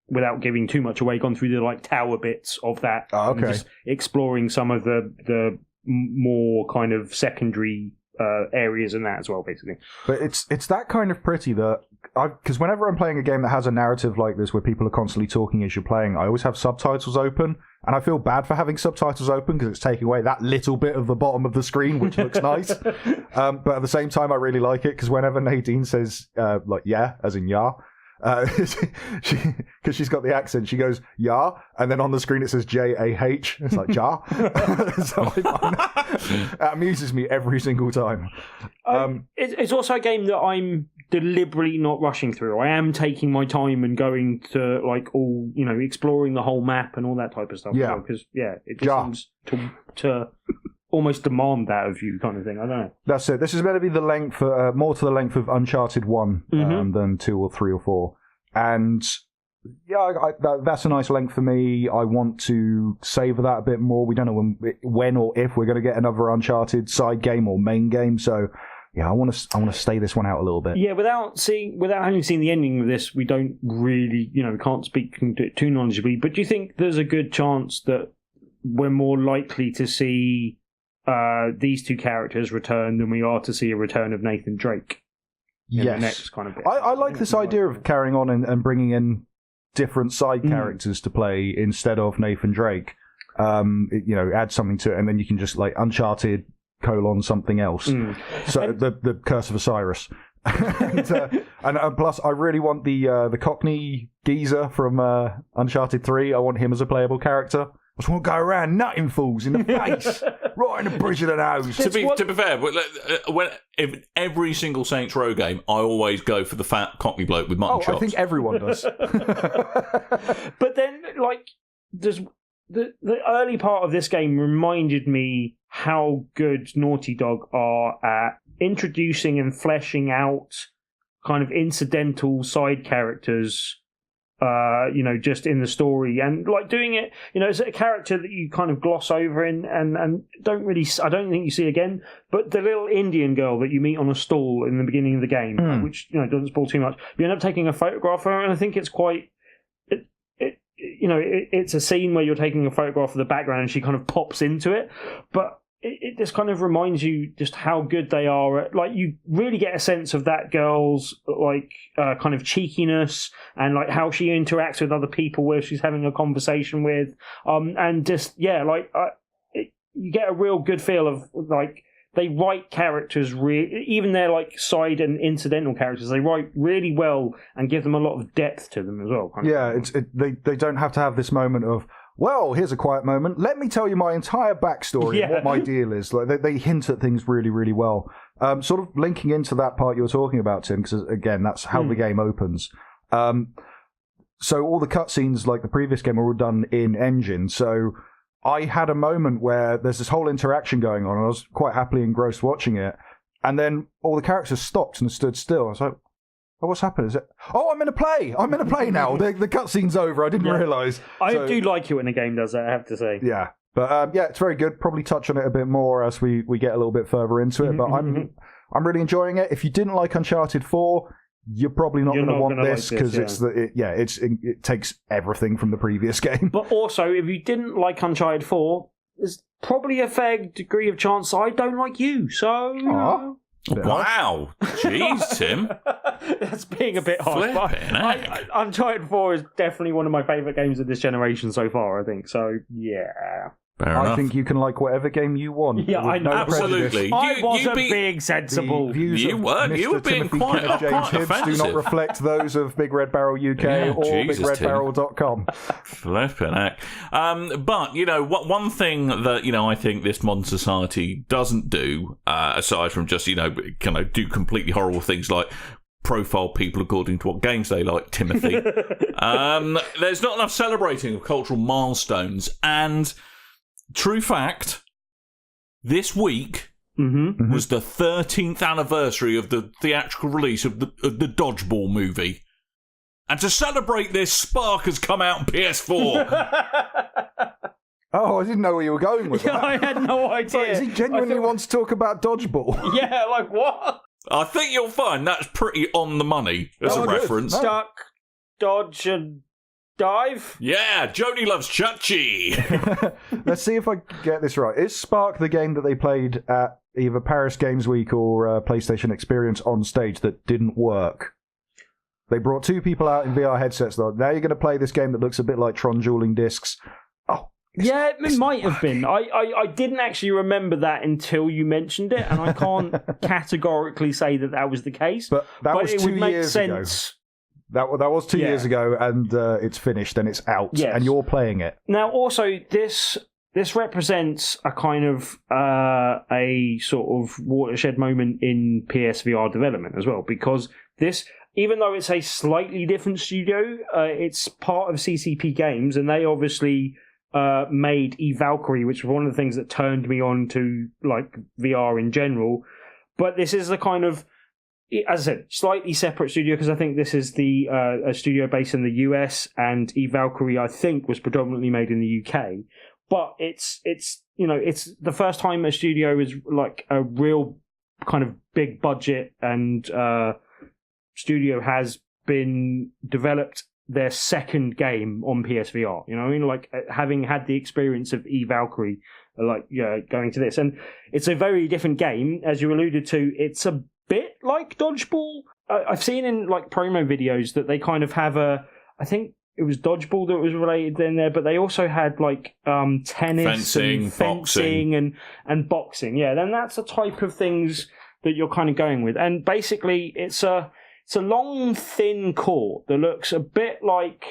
without giving too much away, gone through the tower bits of that. Oh, okay. And just exploring some of the more kind of secondary areas and that as well, basically. But it's that kind of pretty that because whenever I'm playing a game that has a narrative like this where people are constantly talking as you're playing, I always have subtitles open, and I feel bad for having subtitles open because it's taking away that little bit of the bottom of the screen, which looks nice. But at the same time, I really like it because whenever Nadine says yeah, as in yeah, because she's got the accent, she goes yeah, and then on the screen it says JAH. It's like ja. So that amuses me every single time. It's also a game that I'm deliberately not rushing through. I am taking my time and going to exploring the whole map and all that type of stuff. Yeah, because it just seems to almost demand that of you, kind of thing. I don't know. That's it. This is meant to be the length, more to the length of Uncharted 1 than 2 or 3 or 4. And yeah, that's a nice length for me. I want to savour that a bit more. We don't know when or if we're going to get another Uncharted side game or main game. So yeah, I want to stay this one out a little bit. Yeah, without having seen the ending of this, we don't really, can't speak too knowledgeably. But do you think there's a good chance that we're more likely to see these two characters return than we are to see a return of Nathan Drake? In the next kind of bit. I like this idea of carrying on and bringing in different side characters to play instead of Nathan Drake. Add something to it, and then you can just Uncharted : something else. So the Curse of Osiris. and plus, I really want the Cockney geezer from Uncharted 3. I want him as a playable character. I just want to go around nutting fools in the face, right in the bridge of the nose. To be fair, in every single Saints Row game, I always go for the fat Cockney bloke with mutton chops. I think everyone does. But then, the early part of this game reminded me how good Naughty Dog are at introducing and fleshing out kind of incidental side characters. Just in the story and doing it, it's a character that you kind of gloss over and don't really, I don't think you see again. But the little Indian girl that you meet on a stall in the beginning of the game, which doesn't spoil too much, you end up taking a photograph of her, and I think it's quite. it's a scene where you're taking a photograph of the background and she kind of pops into it, but it just kind of reminds you just how good they are at, like, you really get a sense of that girl's kind of cheekiness and like how she interacts with other people where she's having a conversation with, and just you get a real good feel of like they write characters even their like side and incidental characters, they write really well and give them a lot of depth to them as well. They don't have to have this moment of, well, here's a quiet moment. Let me tell you my entire backstory and what my deal is. Like they hint at things really, really well. Sort of linking into that part you were talking about, Tim, because again, that's how the game opens. So all the cutscenes, like the previous game, are all done in engine. So I had a moment where there's this whole interaction going on, and I was quite happily engrossed watching it. And then all the characters stopped and stood still. I was like, oh, what's happened? Is it? Oh, I'm in a play now. The cutscene's over. I didn't realise. I do like it when a game does that, I have to say. Yeah. But it's very good. Probably touch on it a bit more as we get a little bit further into it. But I'm really enjoying it. If you didn't like Uncharted 4, you're probably not going to want this because it takes everything from the previous game. But also, if you didn't like Uncharted 4, there's probably a fair degree of chance I don't like you. So. Wow. Jeez, Tim. That's being a bit harsh. Uncharted 4 is definitely one of my favourite games of this generation so far, I think. So, yeah. I think you can like whatever game you want. Yeah, I know. Absolutely. I wasn't being sensible. You were being quite James Hibbs offensive. do not reflect those of BigRedBarel UK or BigRedBarel.com. Flippin' heck. But, one thing that, I think this modern society doesn't do, aside from just, kind of do completely horrible things like profile people according to what games they like, Timothy. There's not enough celebrating of cultural milestones. And true fact, this week was the 13th anniversary of the theatrical release of the Dodgeball movie. And to celebrate this, Sparc has come out on PS4. Oh, I didn't know where you were going with that. I had no idea. Does he genuinely wants to talk about Dodgeball? Yeah, like what? I think you'll find that's pretty on the money as a reference. Duck, dodge, and dive? Yeah, Jody loves Chachi. Let's see if I get this right. Is Sparc the game that they played at either Paris Games Week or PlayStation Experience on stage that didn't work? They brought two people out in VR headsets. Though. Now you're going to play this game that looks a bit like Tron Dueling Discs. Oh, yeah, it might have been. I didn't actually remember that until you mentioned it, and I can't categorically say that was the case. But was it 2 would make years sense. ago. That was 2 years ago, and it's finished, and it's out, and you're playing it. Now, also, this represents a kind of a sort of watershed moment in PSVR development as well, because this, even though it's a slightly different studio, it's part of CCP Games, and they obviously made Valkyrie, which was one of the things that turned me on to like VR in general. But this is a kind of, as I said, slightly separate studio, because I think this is a studio based in the US, and Valkyrie, I think, was predominantly made in the UK. But it's the first time a studio is like a real kind of big budget and studio has been developed their second game on PSVR. You know what I mean? Like having had the experience of Valkyrie, going to this, and it's a very different game, as you alluded to. It's a bit like Dodgeball. I've seen in like promo videos that they kind of have I think it was Dodgeball that was related in there, but they also had like tennis, fencing and boxing. Yeah, then that's the type of things that you're kind of going with. And basically, it's a long, thin court that looks a bit like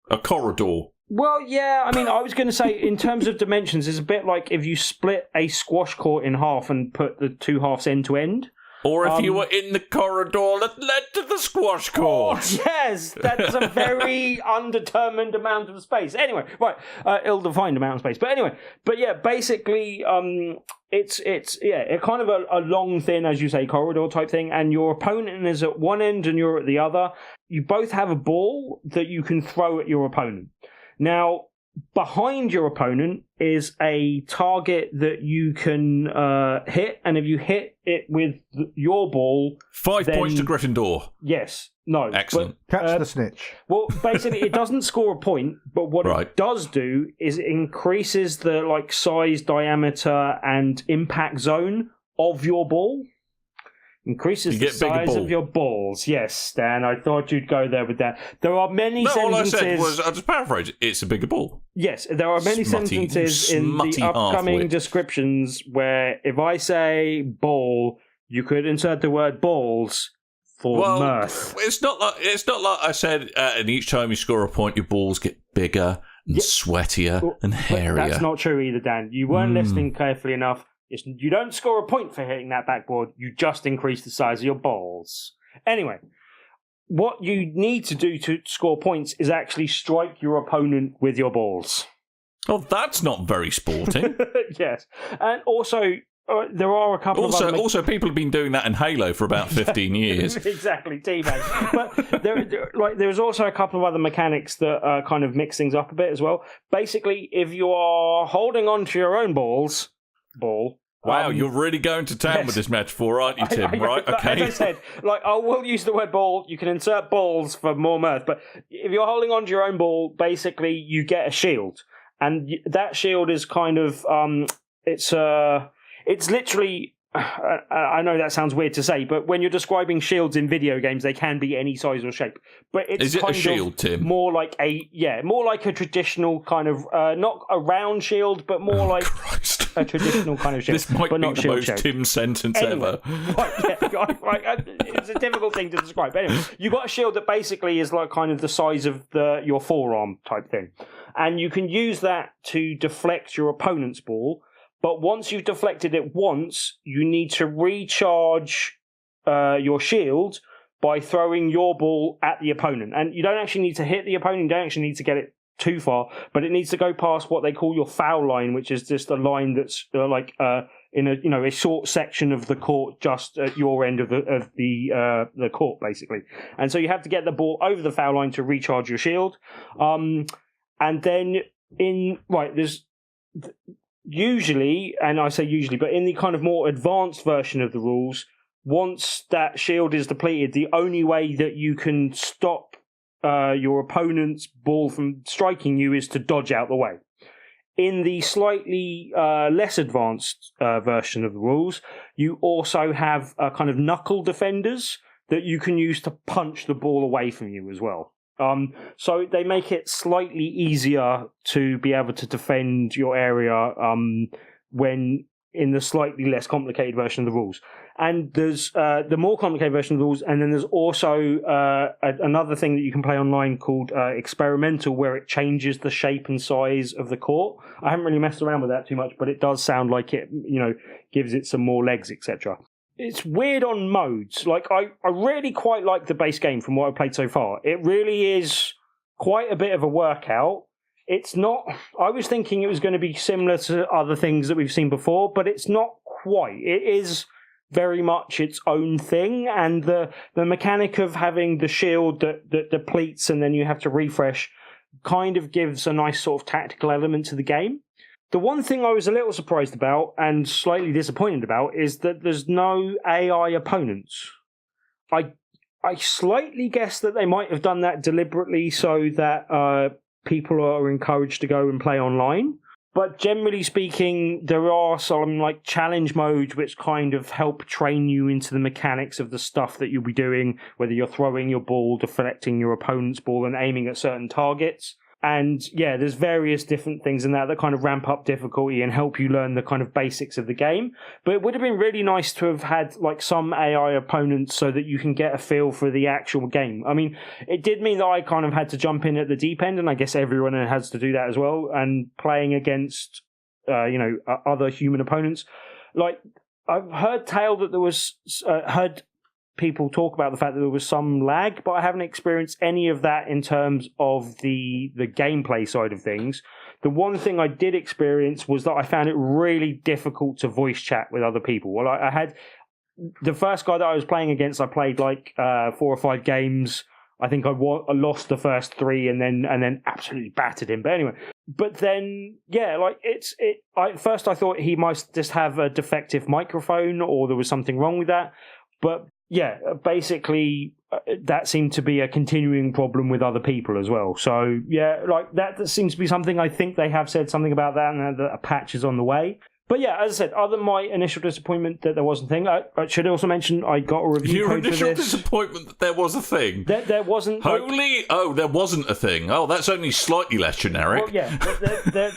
a corridor. Well, yeah, I mean, I was going to say, in terms of dimensions, it's a bit like if you split a squash court in half and put the two halves end to end. Or if you were in the corridor that led to the squash court. Oh, yes, that's a very undetermined amount of space. Anyway, right, ill-defined amount of space. But anyway, basically, it's kind of a long, thin, as you say, corridor type thing, and your opponent is at one end and you're at the other. You both have a ball that you can throw at your opponent. Now, behind your opponent is a target that you can hit, and if you hit it with your ball... 5 points to Gryffindor. Yes. No. Excellent. Catch the snitch. Well, basically, it doesn't score a point, but what it does do is it increases the size, diameter, and impact zone of your ball. Increases the size of your balls. Yes, Stan, I thought you'd go there with that. There are many sentences... all I said was, I'll just paraphrase, it's a bigger ball. Yes, there are many sentences in the upcoming descriptions where if I say ball, you could insert the word balls for mirth. It's not like I said, and each time you score a point, your balls get bigger and sweatier and hairier. That's not true either, Dan. You weren't listening carefully enough. You don't score a point for hitting that backboard. You just increase the size of your balls. Anyway, what you need to do to score points is actually strike your opponent with your balls. Oh, that's not very sporting. Yes. And also, there are a couple of other... Also, people have been doing that in Halo for about 15 years. Exactly, teammate. But there's also a couple of other mechanics that kind of mix things up a bit as well. Basically, if you are holding on to your own ball... Wow, you're really going to town with this metaphor, aren't you, Tim? Right, okay. As I said, I will use the word ball. You can insert balls for more mirth. But if you're holding on to your own ball, basically you get a shield. And that shield is kind of... It's literally... I know that sounds weird to say, but when you're describing shields in video games, they can be any size or shape. But it's is it kind a shield, Tim? More like a traditional kind of not a round shield, but more like a traditional kind of shield. This might be the most Tim sentence ever. It's a difficult thing to describe. But anyway, you got a shield that basically is like kind of the size of your forearm type thing, and you can use that to deflect your opponent's ball. But once you've deflected it once, you need to recharge your shield by throwing your ball at the opponent. And you don't actually need to hit the opponent, you don't actually need to get it too far, but it needs to go past what they call your foul line, which is just a line that's in a short section of the court just at your end of the court, basically. And so you have to get the ball over the foul line to recharge your shield. And then there's... Usually, and I say usually, but in the kind of more advanced version of the rules, once that shield is depleted, the only way that you can stop your opponent's ball from striking you is to dodge out the way. In the slightly less advanced version of the rules, you also have kind of knuckle defenders that you can use to punch the ball away from you as well. So they make it slightly easier to be able to defend your area when in the slightly less complicated version of the rules. And there's the more complicated version of the rules, and then there's also another thing that you can play online called experimental, where it changes the shape and size of the court. I haven't really messed around with that too much, but it does sound like it, gives it some more legs, etc. It's weird on modes. I really quite like the base game from what I've played so far. It really is quite a bit of a workout. It's not... I was thinking it was going to be similar to other things that we've seen before, but it's not quite. It is very much its own thing, and the mechanic of having the shield that depletes and then you have to refresh kind of gives a nice sort of tactical element to the game. The one thing I was a little surprised about and slightly disappointed about is that there's no AI opponents. I slightly guess that they might have done that deliberately so that people are encouraged to go and play online. But generally speaking, there are some challenge modes which kind of help train you into the mechanics of the stuff that you'll be doing, whether you're throwing your ball, deflecting your opponent's ball and aiming at certain targets. And yeah, there's various different things in that kind of ramp up difficulty and help you learn the kind of basics of the game. But it would have been really nice to have had some AI opponents so that you can get a feel for the actual game. I mean, it did mean that I kind of had to jump in at the deep end, and I guess everyone has to do that as well. And playing against, other human opponents. I've heard that there was, heard people talk about the fact that there was some lag, but I haven't experienced any of that in terms of the gameplay side of things. The one thing I did experience was that I found it really difficult to voice chat with other people. Well, I had the first guy that I was playing against, I played 4 or 5 games. I think I lost the first 3 and then absolutely battered him. But anyway, but then at first I thought he might just have a defective microphone or there was something wrong with that. But yeah, basically that seemed to be a continuing problem with other people as well. So yeah, like that seems to be something. I think they have said something about that and that a patch is on the way. But yeah, as I said, other than my initial disappointment that there wasn't a thing, I should also mention I got a review code for this. Your initial disappointment that there was a thing? There wasn't. There wasn't a thing. Oh, that's only slightly less generic. Well, yeah,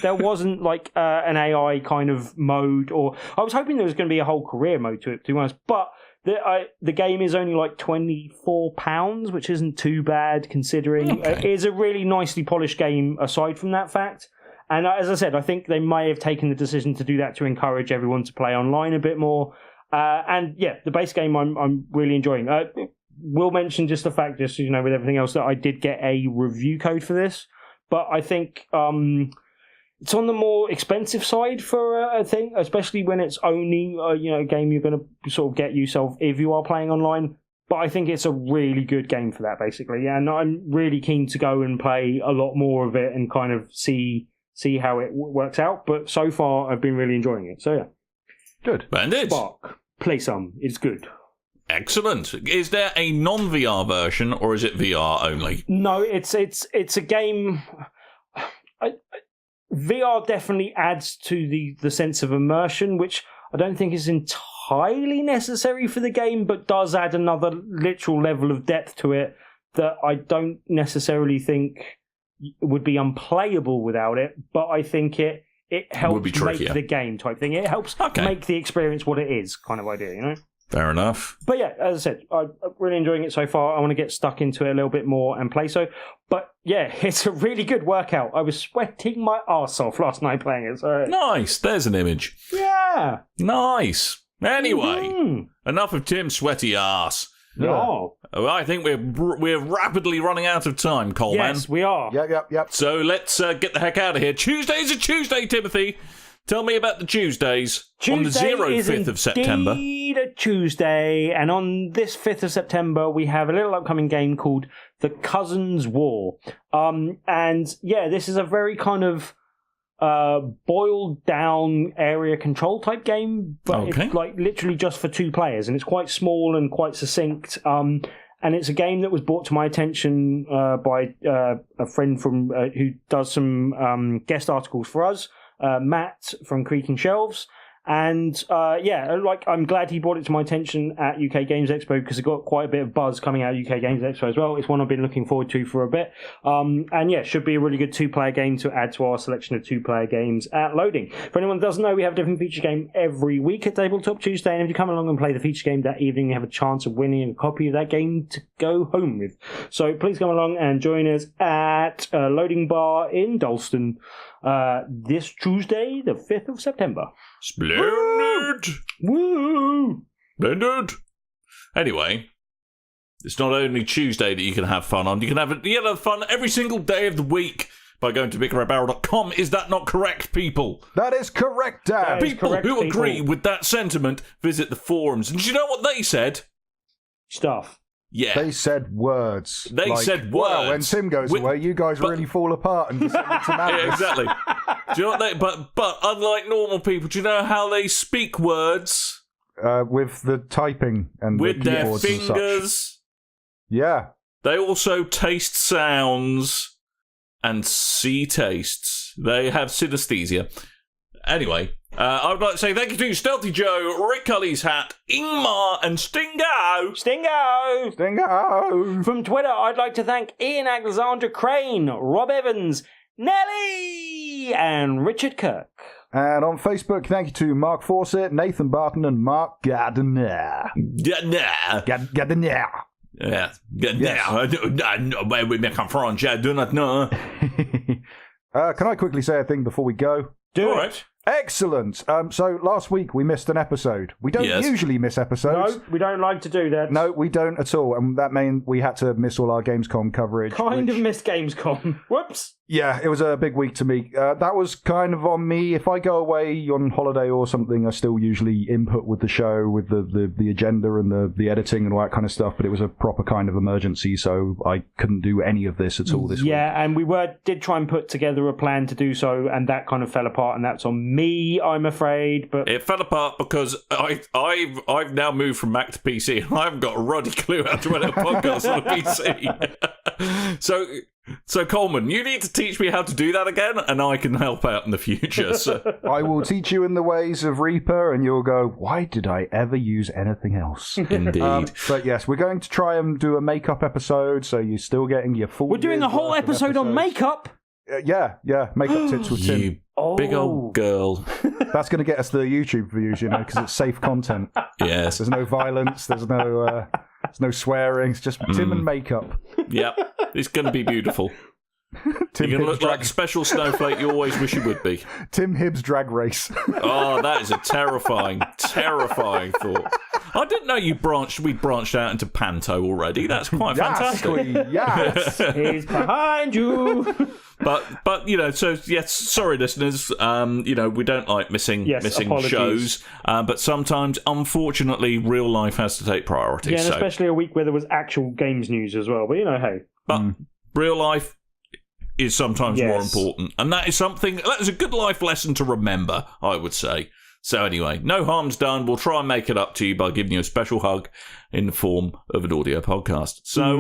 there wasn't like an AI kind of mode, or I was hoping there was going to be a whole career mode to it, to be honest. But the game is only like £24, which isn't too bad considering. Okay. It is a really nicely polished game aside from that fact. And as I said, I think they may have taken the decision to do that to encourage everyone to play online a bit more. And yeah, the base game I'm really enjoying. We'll mention just the fact, with everything else, that I did get a review code for this. But I think it's on the more expensive side for a thing, especially when it's only a game you're going to sort of get yourself if you are playing online. But I think it's a really good game for that, basically. And I'm really keen to go and play a lot more of it and kind of see how it works out. But so far, I've been really enjoying it. So yeah. Good. Bandit. Sparc. Play some. It's good. Excellent. Is there a non-VR version, or is it VR only? No, it's a game. VR definitely adds to the sense of immersion, which I don't think is entirely necessary for the game, but does add another literal level of depth to it that I don't necessarily think would be unplayable without it. But I think it helps make the game type thing. It helps make the experience what it is, kind of idea, Fair enough. But yeah, as I said, I'm really enjoying it so far. I want to get stuck into it a little bit more and play so. But yeah, it's a really good workout. I was sweating my arse off last night playing it. So. Nice. There's an image. Yeah. Nice. Anyway, enough of Tim's sweaty arse. No. I think we're rapidly running out of time, Coleman. Yes, we are. Yep. So let's get the heck out of here. Tuesday's a Tuesday, Timothy. Tell me about the Tuesdays. Tuesday on the 5th of September. Indeed a Tuesday, and on this 5th of September, we have a little upcoming game called The Cousins' War. And yeah, this is a very kind of boiled down area control type game, but it's like literally just for 2 players, and it's quite small and quite succinct. And it's a game that was brought to my attention by a friend from who does some guest articles for us, Matt from Creaking Shelves. And I'm glad he brought it to my attention at UK Games Expo, because it got quite a bit of buzz coming out of UK Games Expo as well. It's one I've been looking forward to for a bit. And yeah, should be a really good 2-player game to add to our selection of 2-player games at loading. For anyone that doesn't know, we have a different feature game every week at Tabletop Tuesday, and if you come along and play the feature game that evening, you have a chance of winning a copy of that game to go home with. So please come along and join us at Loading Bar in Dalston this Tuesday, the 5th of September. Splendid! Woo! Splendid! Anyway, it's not only Tuesday that you can have fun on. You can have fun every single day of the week by going to BigRedBarel.com. Is that not correct, people? That is correct, Dan. People who agree with that sentiment visit the forums. And do you know what they said? Stuff. Yeah. They said words. They said words. Well, when Tim goes away, you guys really fall apart and descend into madness. Yeah, exactly. Do you know what but unlike normal people, do you know how they speak words? With the typing and with the their keyboards and fingers. such. Yeah. They also taste sounds and see tastes. They have synesthesia. Anyway, I would like to say thank you to Stealthy Joe, Rick Cully's Hat, Ingmar, and Stingo. From Twitter, I'd like to thank Ian Alexander Crane, Rob Evans, Nelly, and Richard Kirk. And on Facebook, thank you to Mark Fawcett, Nathan Barton, and Mark Gardner. Gardner. Yeah, I know where we come from. I do not know. Can I quickly say a thing before we go? Do All it. right. Excellent. So last week we missed an episode. We don't usually miss episodes. No, we don't like to do that. No, we don't at all. And that meant we had to miss all our Gamescom coverage. Kind of missed Gamescom. Whoops. Yeah, it was a big week to me. That was kind of on me. If I go away on holiday or something, I still usually input with the show, with the agenda and the editing and all that kind of stuff. But it was a proper kind of emergency, so I couldn't do any of this at all this week. Yeah, and we did try and put together a plan to do so, and that kind of fell apart, and that's on me, I'm afraid. But it fell apart because I've now moved from Mac to PC, and I haven't got a ruddy clue how to edit a podcast on a PC. So Coleman, you need to teach me how to do that again, and I can help out in the future. So. I will teach you in the ways of Reaper, and you'll go, why did I ever use anything else? Indeed. But yes, we're going to try and do a makeup episode, so you're still getting your full... We're doing a whole episode on makeup? Yeah, makeup tips with Tim. You big old girl. That's going to get us the YouTube views, because it's safe content. Yes. There's no violence, there's no swearing, it's just Tim and makeup. Yep, it's going to be beautiful. Tim You're going to Hibbs look like the special snowflake you always wish you would be. Tim Hibbs drag race. Oh, that is a terrifying thought. I didn't know we'd branched out into Panto already. That's quite fantastic. Yes. He's behind you. But so yes, sorry listeners, we don't like missing apologies. shows, but sometimes, unfortunately, real life has to take priority. Yeah, and especially a week where there was actual games news as well, but hey. But real life is sometimes more important, and that is a good life lesson to remember, I would say. So anyway, no harm's done. We'll try and make it up to you by giving you a special hug in the form of an audio podcast. So,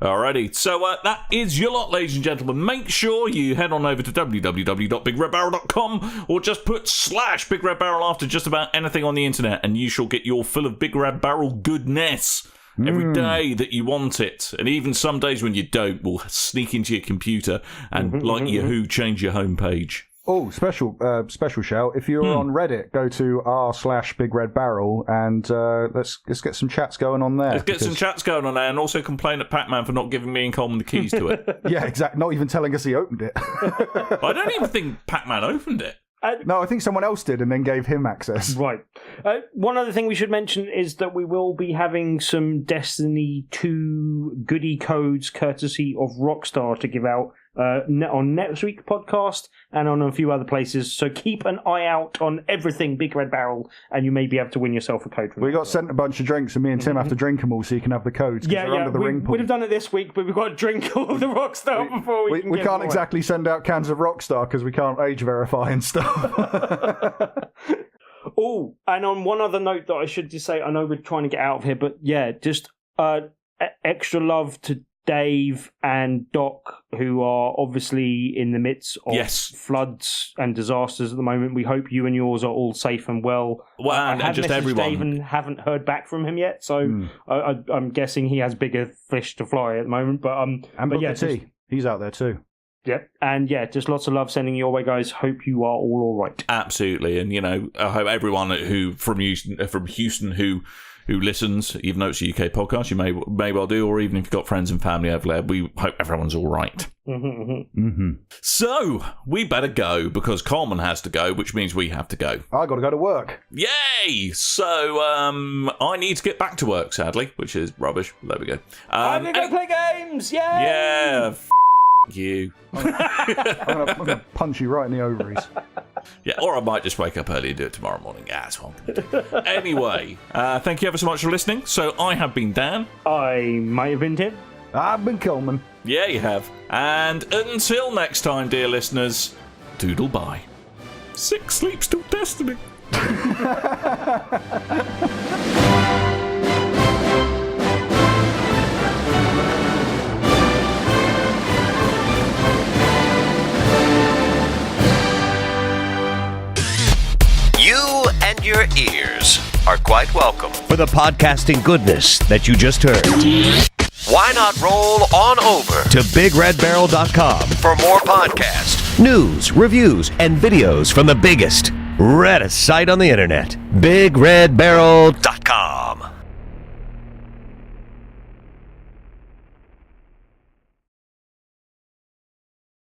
alrighty. So that is your lot, ladies and gentlemen. Make sure you head on over to www.BigRedBarel.com or just put /BigRedBarel after just about anything on the internet, and you shall get your fill of Big Red Barrel goodness. Every day that you want it, and even some days when you don't, we'll sneak into your computer and, like Yahoo, change your homepage. Oh, special shout. If you're on Reddit, go to r/BigRedBarel and let's get some chats going on there. Let's get some chats going on there, and also complain at Pac-Man for not giving me and Coleman the keys to it. Yeah, exactly. Not even telling us he opened it. I don't even think Pac-Man opened it. No, I think someone else did and then gave him access. Right. One other thing we should mention is that we will be having some Destiny 2 goodie codes courtesy of Rockstar to give out on next week's podcast and on a few other places. So keep an eye out on everything Big Red Barrel, and you may be able to win yourself a code from We got sent a bunch of drinks, and me and Tim have to drink them all so you can have the codes. Yeah. Under the ring pool. We'd have done it this week, but we've got to drink all of the Rockstar before we can We can't exactly send out cans of Rockstar because we can't age verify and stuff. Oh, and on one other note that I should just say, I know we're trying to get out of here, but yeah, just extra love to Dave and Doc, who are obviously in the midst of floods and disasters at the moment. We hope you and yours are all safe and well. Well, and just everyone. Dave and haven't heard back from him yet, so I'm guessing he has bigger fish to fly at the moment. But he's out there too. Yep, and just lots of love sending your way, guys. Hope you are all right. Absolutely, and I hope everyone who from Houston who listens, even though it's a UK podcast, you may well do, or even if you've got friends and family over there, we hope everyone's all right. So we better go because Coleman has to go, which means we have to go. I got to go to work. Yay! So I need to get back to work, sadly, which is rubbish. There we go. I'm gonna go play games. Yay! Yeah. You. I'm gonna punch you right in the ovaries. Yeah, or I might just wake up early and do it tomorrow morning. Yeah, that's what I'm going to do. Anyway, thank you ever so much for listening. So I have been Dan. I might have been Tim. I've been Coleman. Yeah, you have. And until next time, dear listeners, doodle bye. Sick sleeps till destiny. You and your ears are quite welcome. For the podcasting goodness that you just heard. Why not roll on over to BigRedBarel.com for more podcasts, news, reviews, and videos from the biggest, reddest site on the internet, BigRedBarel.com.